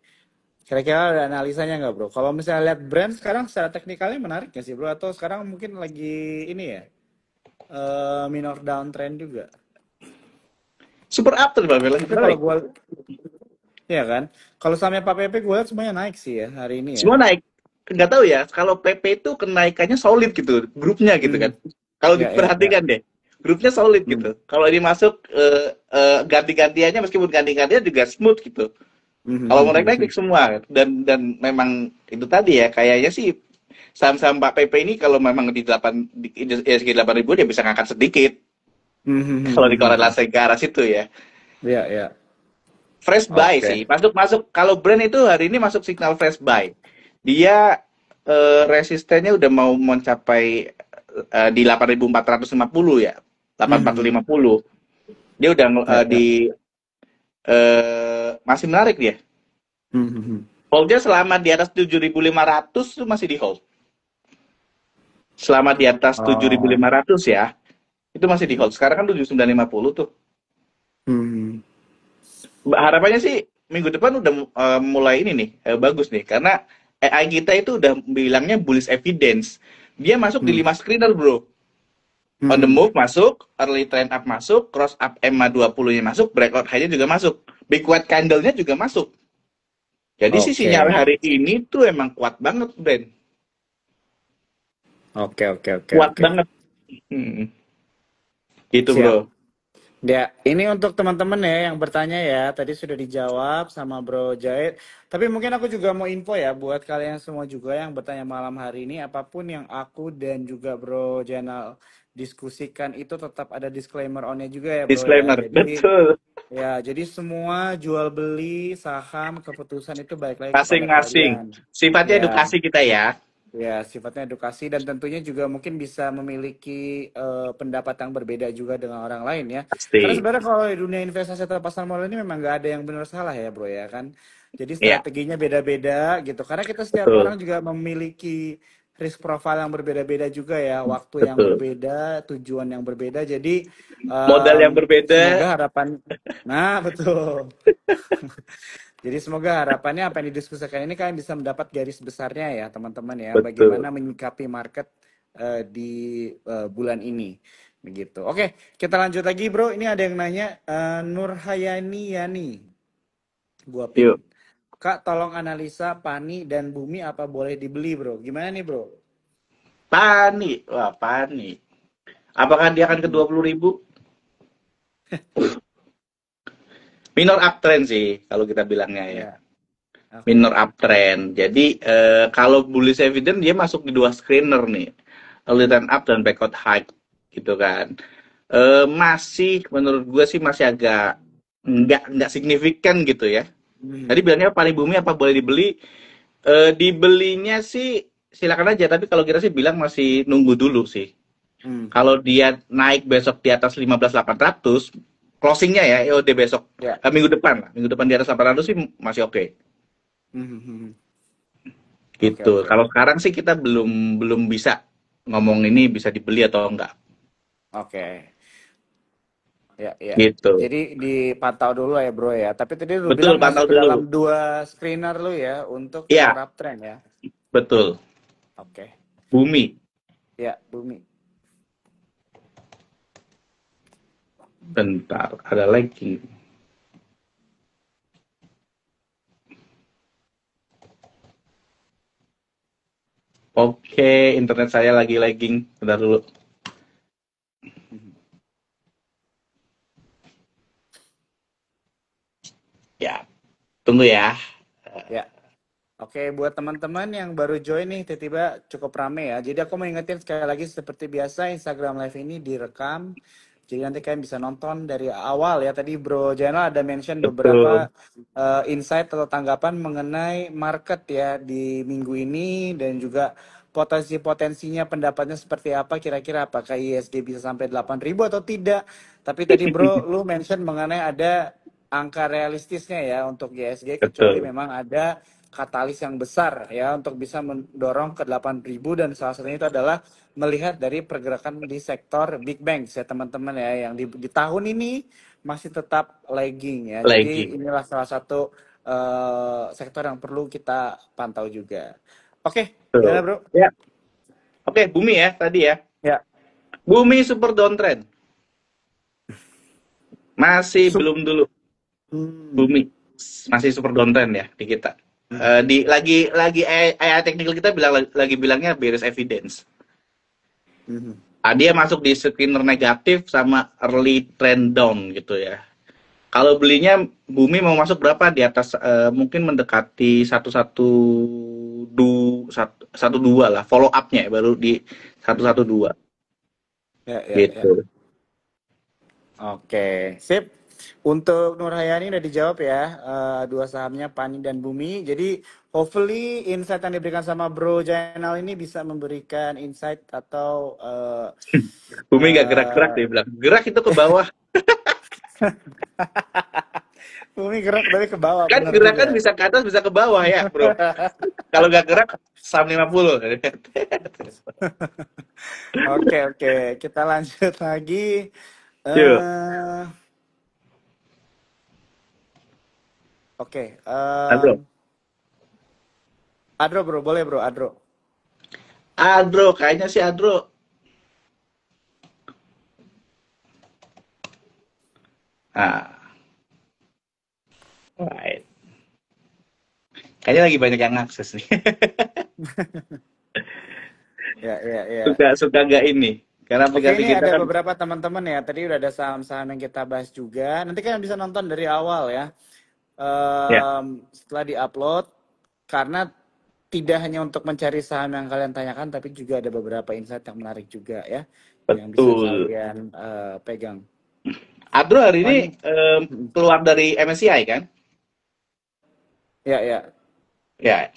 Kira-kira ada analisanya nggak bro? Kalau misalnya lihat brand sekarang secara teknikalnya menarik nggak sih bro? Atau sekarang mungkin lagi ini ya, minor downtrend juga. Super up tuh Bang, lagi Tapi kalau naik. gue, ya kan, kalau sahamnya Pak PP gue lihat semuanya naik sih ya hari ini ya. Semua naik. Nggak tahu ya, kalau PP itu kenaikannya solid gitu, grupnya gitu kan. Hmm. Kalau Ya, ya, ya. diperhatikan deh, grupnya solid Hmm. gitu. Kalau ini masuk ganti-gantiannya meskipun ganti-gantian juga smooth gitu. Kalau mau naik-naik semua dan memang itu tadi ya kayaknya sih saham-saham Pak PP ini kalau memang di 8 di ISG 8.000 dia bisa ngangkat sedikit kalau dikorelasi ke arah situ ya. Ya, ya. Fresh buy Oke. sih. Masuk kalau brand itu hari ini masuk signal fresh buy. Dia resistennya udah mau mencapai di 8.450 ya. 8.450. Dia udah Ya, ya. di masih menarik dia. Holdnya selama di atas 7.500 itu masih di hold. Selama di atas Oh. 7.500 ya, itu masih di hold. Sekarang kan 7.950 tuh. Harapannya sih minggu depan udah mulai ini nih, bagus nih. Karena AI kita itu udah bilangnya bullish evidence. Dia masuk di 5 screener, bro. On the move masuk, early trend up masuk, cross up EMA 20-nya masuk, breakout high-nya juga masuk. Big white candle-nya juga masuk. Jadi sih Oke. sinyal hari ini tuh emang kuat banget, Ben. Oke, oke, oke, Kuat oke. banget. Hmm. Gitu, Siap. bro. Ya, ini untuk teman-teman ya yang bertanya ya, tadi sudah dijawab sama Bro Jahit. Tapi mungkin aku juga mau info ya buat kalian semua juga yang bertanya malam hari ini, apapun yang aku dan juga Bro Janal diskusikan itu tetap ada disclaimer on-nya juga ya Bro ya. Disclaimer. Betul. Jadi semua jual beli saham keputusan itu balik lagi kepada Masing-masing. kalian. Sifatnya Ya, edukasi kita ya. ya, sifatnya edukasi dan tentunya juga mungkin bisa memiliki pendapat yang berbeda juga dengan orang lain ya. Karena Pasti. sebenarnya kalau di dunia investasi atau pasar modal ini memang nggak ada yang benar salah ya bro ya kan. Jadi Iya, strateginya beda-beda gitu. Karena kita setiap betul. orang juga memiliki risk profile yang berbeda-beda juga ya, waktu yang Betul. berbeda, tujuan yang berbeda. Jadi Modal yang semoga berbeda. harapan, nah betul. Jadi semoga harapannya apa yang didiskusikan ini kalian bisa mendapat garis besarnya ya teman-teman ya, Betul. bagaimana menyikapi market di bulan ini. Begitu. Oke, kita lanjut lagi bro. Ini ada yang nanya, Nurhayani Yani, gua Yuk. pin. Kak, tolong analisa Pani dan Bumi apa boleh dibeli bro? Gimana nih bro? Panik. Wah, panik. Apakah dia akan ke 20.000? Minor uptrend sih, kalau kita bilangnya ya. Ya, Minor oke. uptrend. Jadi, kalau bullish evidence dia masuk di 2 screener nih. Early trend up dan breakout high. Gitu kan. Masih, menurut gue sih masih agak nggak signifikan gitu ya. Tadi bilangnya paling bumi apa boleh dibeli? Dibelinya sih silakan aja, tapi kalau kita sih bilang masih nunggu dulu sih. Hmm, Kalau dia naik besok di atas 15.800, closingnya ya, EOD besok, ya. minggu depan lah, minggu depan di atas 800 sih masih oke. Hmm, hmm, hmm. Oke, Gitu. oke. Kalau sekarang sih kita belum belum bisa ngomong ini bisa dibeli atau enggak. Oke. Ya, ya. Gitu. Jadi dipantau dulu ya, Bro ya. Tapi tadi lu Betul, bilang masuk pantau ke dalam dulu. dua screener lu ya untuk Iya, core uptrend ya. betul. Oke. Bumi. Ya, Bumi. Bentar, ada lagi. Oke, internet saya lagi lagging. Bentar dulu. Mhm. Ya, tunggu ya. Ya. Oke, buat teman-teman yang baru join nih, tiba-tiba cukup rame ya. Jadi aku mau ingetin sekali lagi seperti biasa Instagram Live ini direkam. Jadi nanti kalian bisa nonton dari awal ya. Tadi Bro Jainal ada mention beberapa Betul, insight atau tanggapan mengenai market ya di minggu ini dan juga potensi-potensinya pendapatnya seperti apa kira-kira apakah ISG bisa sampai 8.000 atau tidak. Tapi tadi Bro lu mention mengenai ada angka realistisnya ya untuk ISG kecuali betul. memang ada katalis yang besar ya untuk bisa mendorong ke 8.000 dan salah satunya itu adalah melihat dari pergerakan di sektor big banks ya teman-teman ya yang di tahun ini masih tetap lagging ya. Jadi Lagging. inilah salah satu sektor yang perlu kita pantau juga. Oke, gimana Betul. Bro? Ya, oke, bumi ya tadi ya. Ya, Bumi super downtrend. Masih sup. belum dulu. Hmm. Bumi masih super downtrend ya di kita. Mhm. Di lagi AI technical kita lagi bilangnya bearish evidence. Mhm. Dia masuk di screener negatif sama early trend down gitu ya. Kalau belinya Bumi mau masuk berapa di atas mungkin mendekati satu dua lah follow up-nya baru di 112 Ya, ya, ya. gitu. Oke, sip. Untuk Nur Hayani udah dijawab ya, dua sahamnya Pani dan Bumi. Jadi hopefully insight yang diberikan sama Bro Jainal ini bisa memberikan insight atau Bumi nggak gerak-gerak eh, dia bilang. Gerak itu ke bawah. Bumi gerak tapi ke bawah, Kan benar gerakan juga. bisa ke atas bisa ke bawah ya, Bro. Kalau nggak gerak saham 50. Oke, oke. Kita lanjut lagi. Yuk, eh oke, Adro. Adro bro, boleh bro, Adro. Adro, kayaknya sih Adro. Ah, right. Kayaknya lagi banyak yang akses nih. Ya, ya, ya. Suka suka nggak ini? Karena Oke, aplikasi ini kita ada kan beberapa teman-teman ya. Tadi udah ada saham-saham yang kita bahas juga. Nanti kalian bisa nonton dari awal ya. ya Setelah diupload, karena tidak hanya untuk mencari saham yang kalian tanyakan, tapi juga ada beberapa insight yang menarik juga ya, yang bisa betul. kalian pegang. Adro hari Oh ini ini, keluar dari MSCI kan? ya, ya, Ya,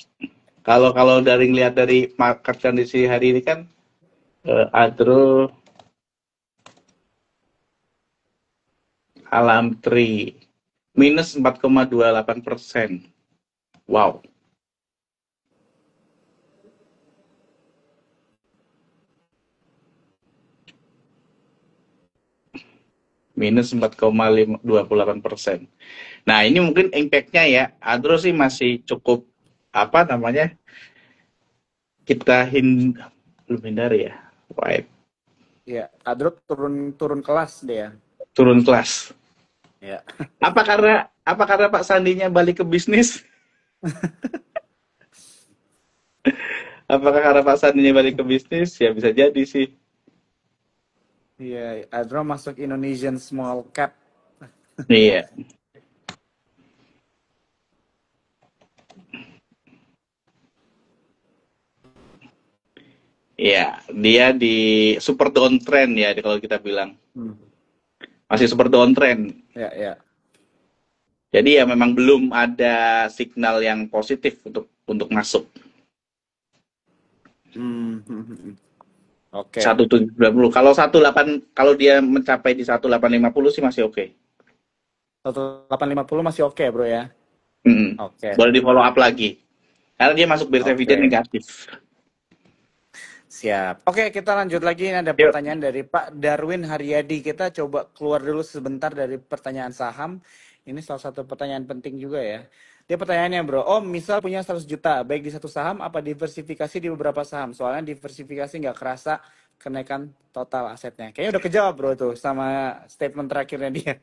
kalau kalau dari ngelihat dari market kondisi hari ini kan Adro Alam Tri minus 4,28%. Wow, minus 4,28%. Nah, ini mungkin impact-nya ya. Adro sih masih cukup apa namanya? Kita belum hindari ya. Right. ya. Adro turun turun kelas deh ya. Turun kelas. Ya. Apa karena Pak Sandinya balik ke bisnis? Apakah karena Pak Sandinya balik ke bisnis? Ya bisa jadi sih. Iya, Adro masuk Indonesian Small Cap. Iya. Iya, dia di super downtrend ya kalau kita bilang. Hmm. Masih super downtrend. Ya, ya. Jadi ya memang belum ada signal yang positif untuk untuk masuk. Hmm, hmm, hmm, hmm. Oke. 1790. Kalau 18, kalau dia mencapai di 1850 sih masih oke. 1850 masih oke, Bro ya. Mm-mm. Oke. Boleh di follow up lagi. Karena dia masuk bearish dividend Oke. negatif. Siap. Oke, kita lanjut lagi. Ini ada Yuk. pertanyaan dari Pak Darwin Haryadi. Kita coba keluar dulu sebentar dari pertanyaan saham. Ini salah satu pertanyaan penting juga ya. Dia pertanyaannya, Bro. Om, misal punya 100 juta, baik di satu saham apa diversifikasi di beberapa saham? Soalnya diversifikasi nggak kerasa kenaikan total asetnya. Kayaknya udah kejawab, Bro, tuh sama statement terakhirnya dia.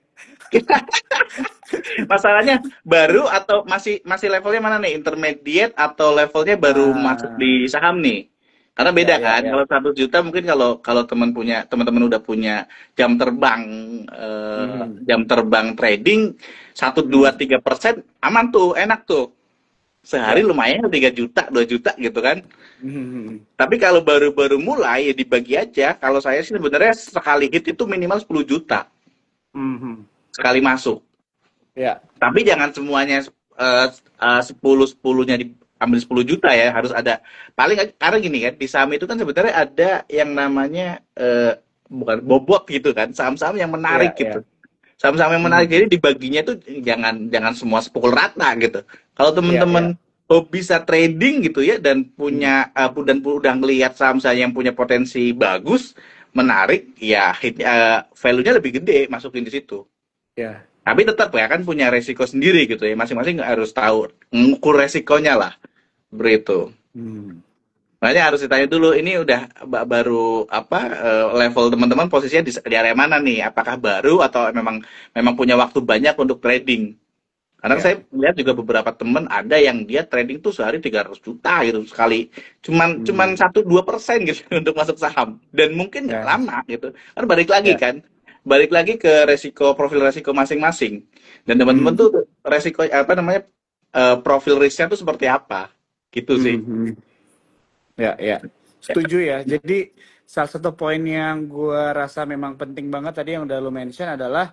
Masalahnya baru atau masih masih levelnya mana nih? Intermediate atau levelnya baru masuk Ah, di saham nih? Karena ya, beda ya, kan. Kalau ya. 1 juta mungkin kalau kalau teman-teman udah punya jam terbang Mhm, jam terbang trading 1, 2, 3% aman tuh, enak tuh. Sehari ya. lumayan 3 juta, 2 juta gitu kan. Mhm, Tapi kalau baru-baru mulai ya dibagi aja. Kalau saya sih sebenarnya sekali hit itu minimal 10 juta mhm. sekali masuk. Ya. Tapi jangan semuanya 10-10-nya diambil 10 juta ya, harus ada paling karena gini kan, di saham itu kan sebenarnya ada yang namanya bukan bobot gitu kan, saham-saham yang Ya, menarik gitu. ya. Saham-saham yang menarik jadi Mhm. dibaginya itu jangan jangan semua sepukul rata gitu. Kalau Ya, ya. teman-teman bisa trading gitu ya dan Mhm. punya udah ngelihat saham-saham yang punya potensi bagus, menarik, ya value-nya lebih gede masukin di situ. Ya. Tapi tetap ya kan punya resiko sendiri gitu ya. Masing-masing harus tahu mengukur resikonya lah. Begitu. Hmm. Makanya harus ditanya dulu ini udah baru apa level teman-teman posisinya di area mana nih? Apakah baru atau memang memang punya waktu banyak untuk trading? Karena saya Ya. lihat juga beberapa teman ada yang dia trading tuh sehari 300 juta gitu sekali. Cuman Hmm. 1-2% gitu untuk masuk saham. Dan mungkin nggak Ya. lama gitu. Kan balik lagi Ya. kan. Balik lagi ke resiko profil resiko masing-masing. Dan teman-teman Hmm. tuh resiko apa namanya profil risknya tuh seperti apa. Gitu sih. Hmm. Hmm. Ya, ya. Setuju ya. Jadi salah satu poin yang gue rasa memang penting banget tadi yang udah lo mention adalah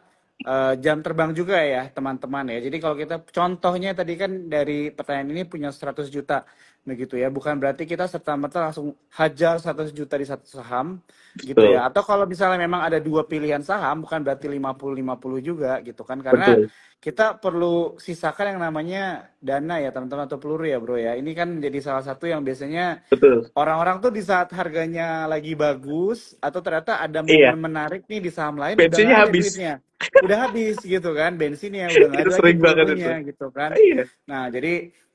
jam terbang juga ya teman-teman ya. Jadi kalau kita contohnya tadi kan dari pertanyaan ini punya 100 juta begitu ya. Bukan berarti kita serta-merta langsung hajar 100 juta di satu saham gitu Betul. ya. Atau kalau misalnya memang ada dua pilihan saham bukan berarti 50-50 juga gitu kan. Karena Betul. kita perlu sisakan yang namanya dana ya teman-teman atau peluru ya bro ya. Ini kan menjadi salah satu yang biasanya Betul. orang-orang tuh di saat harganya lagi bagus atau ternyata ada Iya. momen menarik nih di saham lain udah Bensinnya nggak ada habis. duitnya, udah habis gitu kan bensinnya udah nggak Itu ada lagi sering banget itu. pelurunya gitu kan. Iya. Nah jadi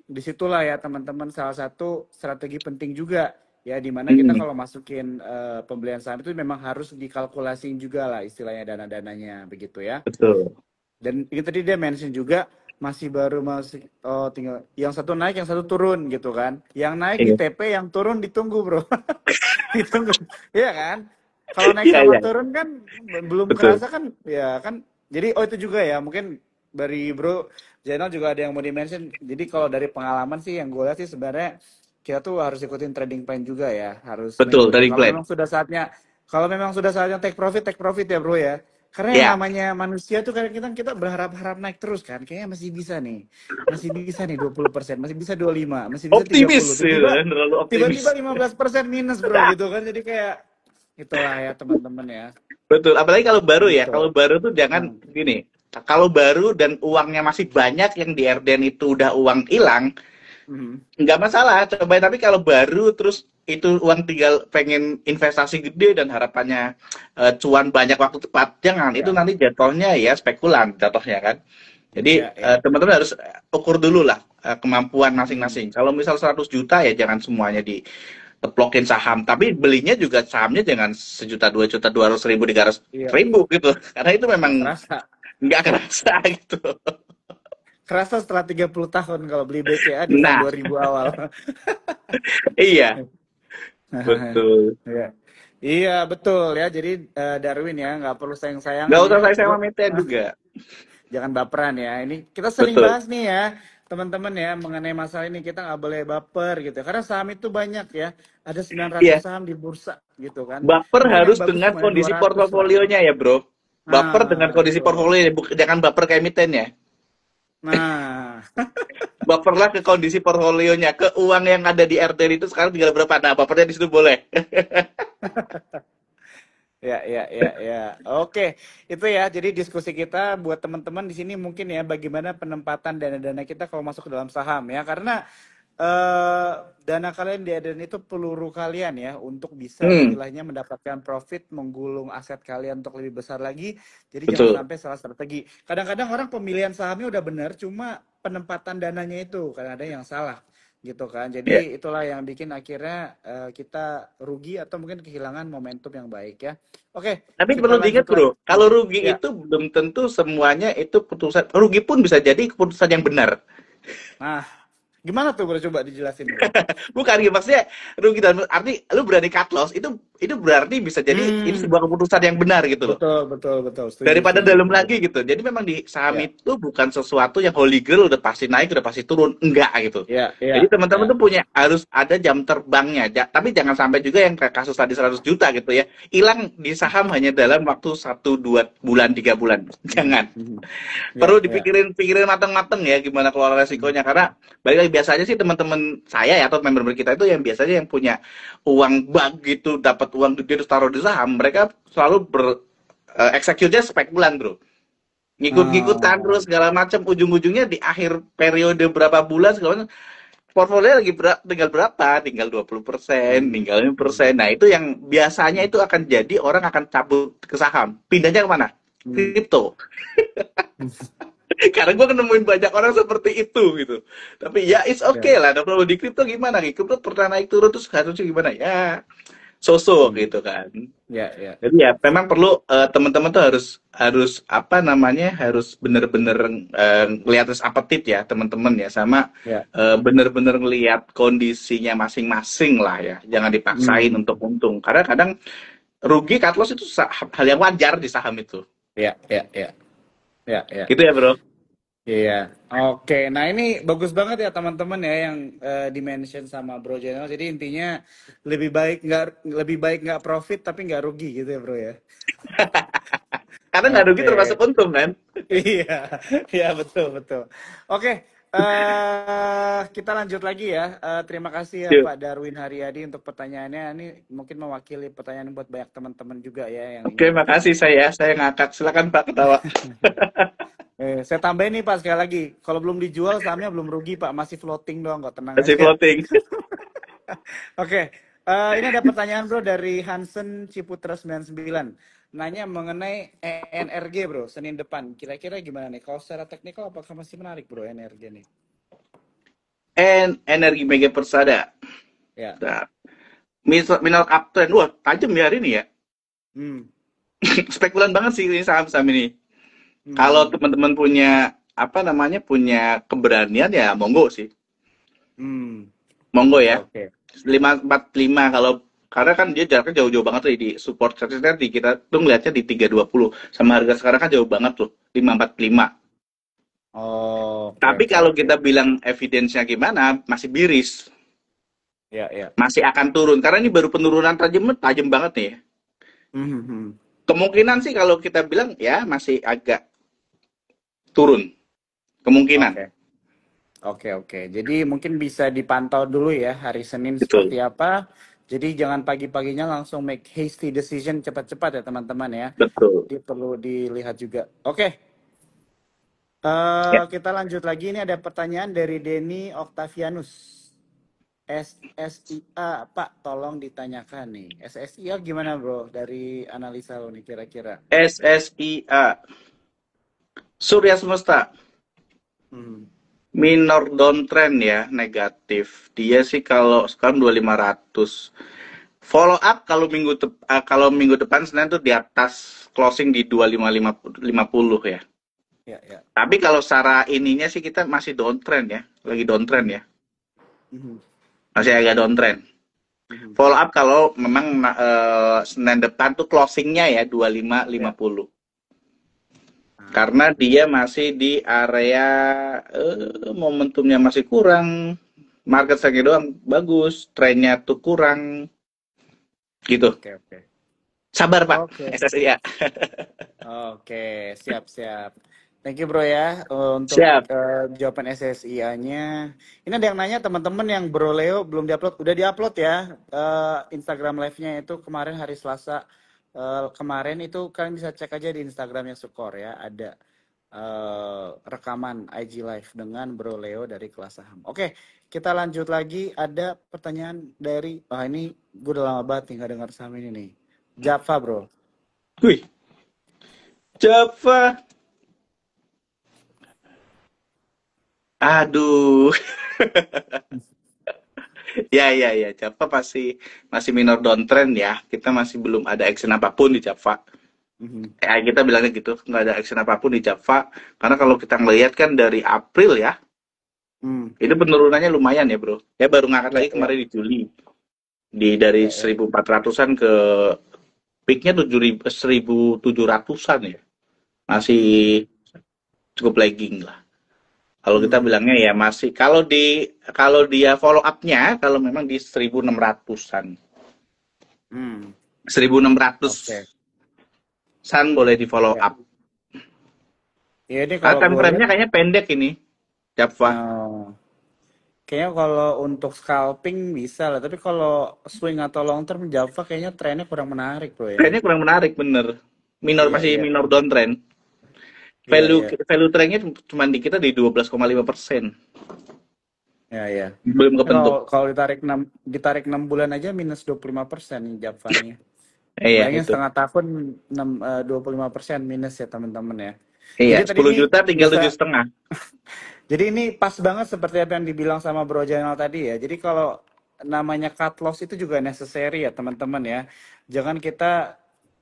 disitulah ya teman-teman salah satu strategi penting juga ya dimana kita Mm, kalau masukin pembelian saham itu memang harus dikalkulasiin juga lah istilahnya dana-dananya begitu ya. betul. Dan ini tadi dia mention juga masih baru masih oh tinggal yang satu naik yang satu turun gitu kan. Yang naik di Iya. TP yang turun ditunggu, Bro. Ditunggu. Iya kan? Kalau naik Iya, sama iya. turun kan belum Betul. kerasa kan ya kan. Jadi oh itu juga ya mungkin dari Bro Zainal juga ada yang mau di-mention. Jadi kalau dari pengalaman sih yang gue lihat sih sebenarnya kita tuh harus ikutin trading plan juga ya. Harus Betul, mengikuti trading kalau plan. memang sudah saatnya take profit ya, Bro ya. Karena yang Ya, namanya manusia tuh kadang kita berharap-harap naik terus kan. Kayaknya masih bisa nih. Masih bisa nih 20%, masih bisa 25, masih bisa 30. optimis gitu Tiba-tiba kan, terlalu tiba-tiba optimis. 15% minus, Bro, gitu kan. Jadi kayak itulah ya teman-teman ya. Betul, apalagi kalau baru ya. Kalau Gitu. baru tuh jangan Hmm. gini. Kalau baru dan uangnya masih banyak yang di RDN itu udah uang hilang, Mhm. nggak masalah. Coba tapi kalau baru terus itu uang tinggal pengen investasi gede dan harapannya cuan banyak waktu tepat, jangan. Itu Ya, nanti jatuhnya ya spekulan jatuhnya kan. Jadi ya, ya. teman-teman harus ukur dulu lah kemampuan Hmm. masing-masing. Kalau misal 100 juta ya jangan semuanya teplokin saham, tapi belinya juga sahamnya jangan 1 juta, 2 juta, 200 ribu, 300 Iya, ribu gitu, karena itu nggak memang kerasa. nggak kerasa gitu. Kerasa setelah 30 tahun kalau beli BCA di tahun Nah, 2000 awal. iya, betul. Iya. Iya, betul ya. Jadi Darwin ya, nggak perlu sayang-sayangan Nggak ya. usah saya Gue sewa meten juga. jangan baperan ya. Ini kita sering Betul. bahas nih ya, teman-teman ya, mengenai masalah ini kita nggak boleh baper gitu. Karena saham itu banyak ya. Ada 900 Iya, saham di bursa gitu kan. baper Mungkin yang harus bagus dengan cuma ada kondisi 200 lah. portofolionya ya, bro. Baper dengan Ah, kondisi betul. portofolio, jangan baper kayak emiten ya. Nah, Baperlah ke kondisi portfolionya, ke uang yang ada di RTN itu sekarang tinggal berapa. Nah, bapernya di situ boleh. ya, ya, ya, ya. Oke, itu ya. Jadi diskusi kita buat teman-teman di sini mungkin ya bagaimana penempatan dana-dana kita kalau masuk ke dalam saham ya. Karena eh dana kalian di Eden itu peluru kalian ya untuk bisa Hmm, istilahnya mendapatkan profit, menggulung aset kalian untuk lebih besar lagi. Jadi jangan betul. sampai salah strategi. Kadang-kadang orang pemilihan sahamnya udah benar, cuma penempatan dananya itu kadang-kadang yang salah gitu kan. Ya. Jadi itulah yang bikin akhirnya kita rugi atau mungkin kehilangan momentum yang baik ya. Oke, Tapi kita perlu diingat lanjut lagi. bro, kalau rugi Ya. itu belum tentu semuanya itu keputusan. Rugi pun bisa jadi keputusan yang benar. Nah, gimana tuh bro? Coba dijelasin bro. Bukan gitu, maksudnya rugi dalam arti lu berani cut loss itu berarti bisa jadi ini Hmm, sebuah keputusan yang benar gitu loh. betul, betul, betul. Setuju, Daripada setuju, dalam setuju. lagi gitu. Jadi memang di saham Ya, itu bukan sesuatu yang holy grail udah pasti naik, udah pasti turun. Enggak gitu. ya, Jadi ya, teman-teman ya. tuh punya harus ada jam terbangnya. Tapi jangan sampai juga yang kayak kasus tadi 100 juta gitu ya. Hilang di saham hanya dalam waktu 1 2 bulan, 3 bulan. Mhm, Jangan. mhm. Ya, Perlu ya. pikirin mateng-mateng ya gimana kelola Mhm. resikonya, karena balik lagi biasanya sih teman-teman saya ya atau member kita itu yang biasanya yang punya uang bag gitu, dapat uang gede terus taruh di saham, mereka selalu execute-nya spekulan bro, ngikut-ngikutan terus Oh, segala macam, ujung-ujungnya di akhir periode berapa bulan segala macam portfolio lagi tinggal 20%, mhm, tinggal 5%. mhm, Nah itu yang biasanya mhm, itu akan jadi orang akan cabut ke saham, pindahnya kemana? mhm. Kripto. Karena gue nemuin banyak orang seperti itu gitu. Tapi ya it's Ya, okay lah. Nah, kalau di kripto gimana? Di kripto pernah naik turun terus harusnya gimana? Ya sosok mhm. gitu kan. Ya, ya. Jadi ya memang perlu teman-teman tuh harus harus apa namanya harus bener-bener ngelihat risk appetite ya teman-teman ya, sama Ya. bener-bener ngelihat kondisinya masing-masing lah ya. Jangan dipaksain Mhm. untuk untung. Karena kadang rugi cut loss itu hal yang wajar di saham itu. Ya, ya, ya. Ya, ya. Gitu ya bro. Iya. Oke. Nah, ini bagus banget ya teman-teman ya yang di-mention sama Bro General. Jadi intinya lebih baik nggak profit tapi nggak rugi gitu ya, Bro ya. Karena nggak rugi termasuk Oke. untung kan. Iya, iya betul betul. Oke, kita lanjut lagi ya. Terima kasih ya Yuk. Pak Darwin Haryadi untuk pertanyaannya. Ini mungkin mewakili pertanyaan buat banyak teman-teman juga ya yang Oke, ingin makasih bertanya. saya ngangkat. Silakan Pak ketawa. Saya tambahin nih Pak sekali lagi. Kalau belum dijual sahamnya belum rugi Pak, masih floating doang kok, tenang Masih aja. floating. Oke, ini ada pertanyaan bro dari Hansen Ciputra 99. Nanya mengenai ENRG bro, Senin depan. Kira-kira gimana nih? Kalau secara teknikal apakah masih menarik bro ENRG nih? Energi Mega Persada. Ya. Nah, mineral uptrend. Wah, tajam ya hari ini ya. Hmm. Spekulan banget sih ini saham-saham ini. Kalau Hmm. teman-teman punya apa namanya punya keberanian ya monggo sih. Hmm. Monggo Oke, ya. oke. 545 kalau karena kan dia jaraknya jauh-jauh banget tuh di support resistance di kita tuh ngeliatnya di 320 sama harga sekarang kan jauh banget tuh 545. Oh, oke, Tapi oke, kalau oke. kita bilang evidence-nya gimana, masih miris. Ya, ya. Masih akan turun. Karena ini baru penurunan tajam, tajam banget nih. Hmm, hmm. Kemungkinan sih kalau kita bilang ya masih agak turun. Kemungkinan. Oke, oke, oke. Jadi mungkin bisa dipantau dulu ya hari Senin seperti Betul. apa. Jadi jangan pagi-paginya langsung make hasty decision cepat-cepat ya teman-teman ya. Betul. Dia perlu dilihat juga. Oke, Ya. kita lanjut lagi. Ini ada pertanyaan dari Denny Octavianus. SSIA, Pak, tolong ditanyakan nih. SSIA gimana bro? Dari analisa lo nih kira-kira. SSIA. Surya Semesta. Hmm. Minor downtrend ya, negatif. Dia sih kalau sekarang 2500. Follow up kalau minggu depan Senin tuh di atas closing di 2550 ya. Ya, ya. Tapi kalau secara ininya sih kita masih downtrend ya, lagi downtrend Mhm, ya. mhm, Masih agak downtrend. mhm. Follow up kalau memang Senin depan tuh closingnya ya Ya. 2550. Ah, Karena dia masih di area momentumnya masih kurang, market segini doang bagus, trennya tuh kurang gitu. oke, oke. Sabar Pak, Oke. SSIA. Oke, siap, siap. Thank you bro ya untuk Siap. jawaban SSIA-nya. Ini ada yang nanya teman-teman yang Bro Leo belum diupload, udah diupload ya Instagram live-nya itu kemarin hari Selasa. Kemarin itu kalian bisa cek aja di Instagramnya Sukor ya, ada rekaman IG live dengan Bro Leo dari kelas saham. Oke, kita lanjut lagi. Ada pertanyaan dari, ini gue udah lama banget nih nggak dengar saham ini nih. Java bro. Wih, Java. Aduh. Ya, ya, ya. Java masih masih minor downtrend ya. Kita masih belum ada action apapun di Java. Mhm. Kita bilangnya gitu, nggak ada action apapun di Java. Karena kalau kita ngelihat kan dari April ya, Hmm. itu penurunannya lumayan ya bro. Ya baru ngangkat Ya, lagi ya, kemarin di Juli. Dari ya, ya. 1.400-an ke peaknya 1.700-an ya. Masih Hmm. cukup lagging lah. Kalau kita Hmm. bilangnya ya masih kalau dia follow up-nya kalau memang di 1.600-an. Hmm. 1.600-an Oke. boleh di follow Ya. up. Ya ini Karena kalau time gue lihat, frame-nya kayaknya pendek ini, Java. eh, kayaknya kalau untuk scalping bisa lah. Tapi kalau swing atau long term Java kayaknya trennya kurang menarik bro ya. Kayaknya kurang menarik bener. Iya, Masih iya. minor downtrend. Iya, iya. Value trendnya cuma di kita di 12,5%. Ya, ya. Belum Ini kalau kebentuk. kalau ditarik 6 bulan aja minus 25% nih Javanya. Iya Bayangin itu. setengah tahun 25% minus ya teman-teman ya. Iya, Jadi tadi 10 ini juta tinggal bisa. 7,5. Jadi ini pas banget seperti apa yang dibilang sama Bro Jainal tadi ya. Jadi kalau namanya cut loss itu juga necessary ya teman-teman ya. Jangan kita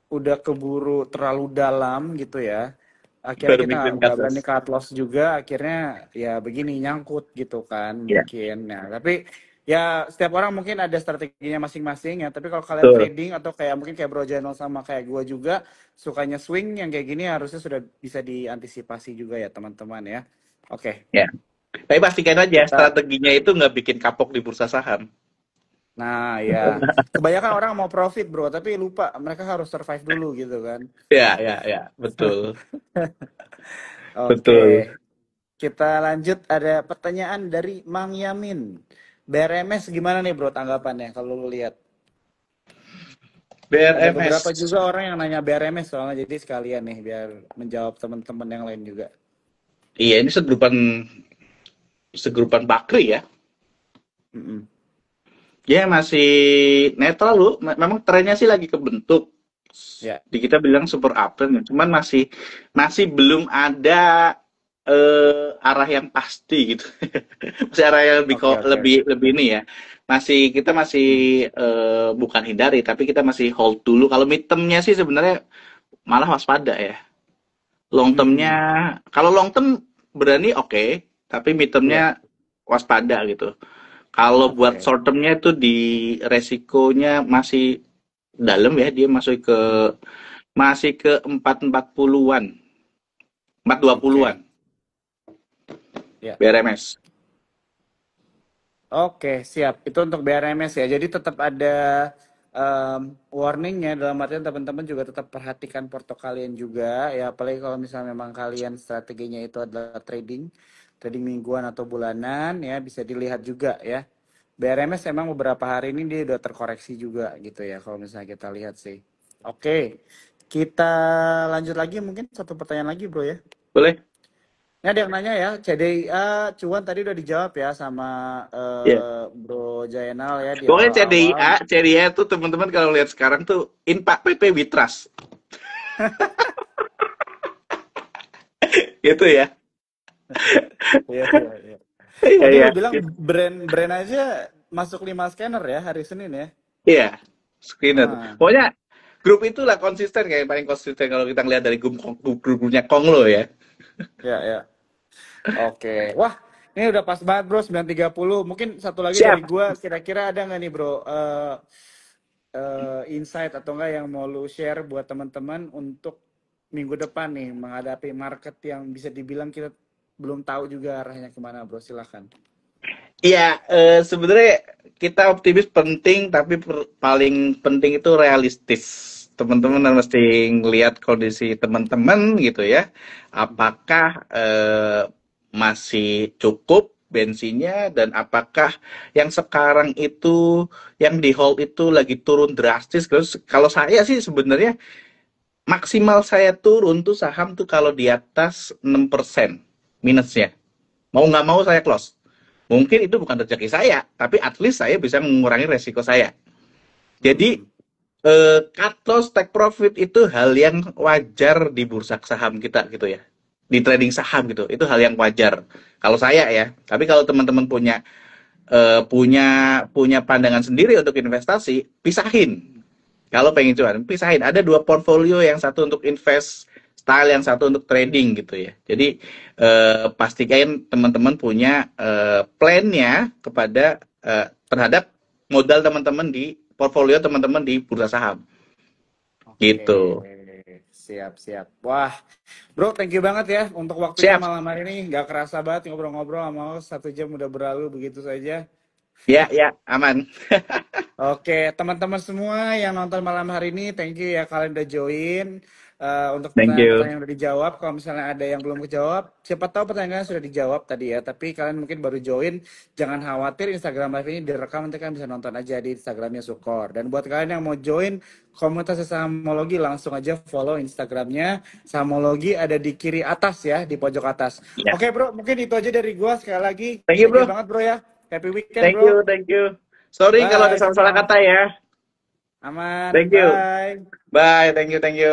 udah keburu terlalu dalam gitu ya. Akhirnya Baru kita mikirin nggak cut berani loss. cut loss juga. Akhirnya ya begini nyangkut gitu kan Iya, mungkin. Nah tapi ya setiap orang mungkin ada strateginya masing-masing ya. Tapi kalau kalian betul. trading atau kayak mungkin kayak Bro Jainal sama kayak gua juga sukanya swing yang kayak gini harusnya sudah bisa diantisipasi juga ya teman-teman ya. Oke. Ya. Tapi pastikan aja Kita, strateginya itu nggak bikin kapok di bursa saham. nah ya, kebanyakan orang mau profit bro, tapi lupa mereka harus survive dulu gitu kan. Ya, ya, ya, betul. Oke, Betul. kita lanjut. Ada pertanyaan dari Mang Yamin. BRMS gimana nih bro tanggapannya kalau lu lihat? Ada beberapa BRMS. juga orang yang nanya BRMS soalnya jadi sekalian nih biar menjawab teman-teman yang lain juga. Iya, ini segrupan Bakri ya. Mm-mm. Dia masih netral loh. Memang trennya sih lagi kebentuk. Ya, Di kita bilang super uptrend, ya. Cuman masih masih belum ada arah yang pasti gitu. Masih arah yang lebih oke oke. lebih lebih ini ya. Kita masih Hmm. bukan hindari, tapi kita masih hold dulu. Kalau mid term-nya sih sebenarnya malah waspada ya. Long term-nya, Hmm. kalau long term berani oke, tapi mid Ya, term-nya waspada gitu. Kalau buat oke. short term-nya itu di resikonya masih dalam ya, dia masih ke 440-an, 420-an Oke. Ya. BRMS. Oke, siap. Itu untuk BRMS ya. Jadi tetap ada warningnya dalam artian teman-teman juga tetap perhatikan porto kalian juga ya. Apalagi kalau misalnya memang kalian strateginya itu adalah trading, trading mingguan atau bulanan ya bisa dilihat juga ya. BRMS memang beberapa hari ini dia udah terkoreksi juga gitu ya kalau misalnya kita lihat sih. Oke, kita lanjut lagi mungkin satu pertanyaan lagi bro ya. Boleh? Ini ada yang nanya ya, CDIA cuan tadi udah dijawab ya sama Ya. Bro Jainal ya di Pokoknya awal-awal. CDIA tuh teman-teman kalau lihat sekarang tuh Inpak PT Witras. Gitu ya. Iya, iya, iya. Iya, Tadi iya. lu bilang brand aja masuk 5 scanner ya hari Senin ya. Iya. Screener. Ah, Pokoknya grup itulah konsisten kayak yang paling konsisten kalau kita lihat dari grupnya Konglo ya. ya, ya. Oke. Wah, ini udah pas banget bro 9.30. Mungkin satu lagi dari Siap. gua kira-kira ada nggak nih bro insight atau enggak yang mau lu share buat teman-teman untuk minggu depan nih menghadapi market yang bisa dibilang kita belum tahu juga arahnya kemana bro, silahkan. Iya, sebenarnya kita optimis penting, tapi paling penting itu realistis. teman-teman mesti ngelihat kondisi teman-teman gitu ya. Apakah masih cukup bensinnya dan apakah yang sekarang itu yang di hold itu lagi turun drastis. Terus kalau saya sih sebenarnya maksimal saya turun tuh saham tuh kalau di atas 6% minusnya. Mau nggak mau saya close. Mungkin itu bukan rezeki saya, tapi at least saya bisa mengurangi resiko saya. Jadi Hmm. cut loss, take profit itu hal yang wajar di bursa saham kita gitu ya. Di trading saham gitu, itu hal yang wajar. Kalau saya ya, tapi kalau teman-teman punya punya punya pandangan sendiri untuk investasi, pisahin. Kalau pengen cuan, pisahin. Ada dua portfolio, yang satu untuk invest style, yang satu untuk trading gitu ya. Jadi pastikan teman-teman punya plan-nya kepada terhadap modal teman-teman di portfolio teman-teman di bursa saham Oke, gitu. siap, siap. Wah, bro, thank you banget ya untuk waktunya Siap. malam hari ini. Nggak kerasa banget ngobrol-ngobrol sama lo, 1 jam udah berlalu begitu saja. Ya, ya, aman. Oke, teman-teman semua yang nonton malam hari ini, thank you ya kalian udah join. Untuk Thank you. pertanyaan-pertanyaan yang udah dijawab, kalau misalnya ada yang belum kejawab, siapa tahu pertanyaan sudah dijawab tadi ya. Tapi kalian mungkin baru join, jangan khawatir, Instagram Live ini direkam, nanti kalian bisa nonton aja di Instagramnya Sukor. Dan buat kalian yang mau join komunitas Sahamologi, langsung aja follow Instagramnya Sahamologi, ada di kiri atas ya, di pojok atas. Ya. Oke bro, mungkin itu aja dari gua sekali lagi. Thank you, Thank you bro. banget bro ya. Happy weekend Thank bro. you, thank you. Sorry kalau ada Bye salah-salah semua. kata ya. Aman. Thank you. Bye. Bye, thank you, thank you.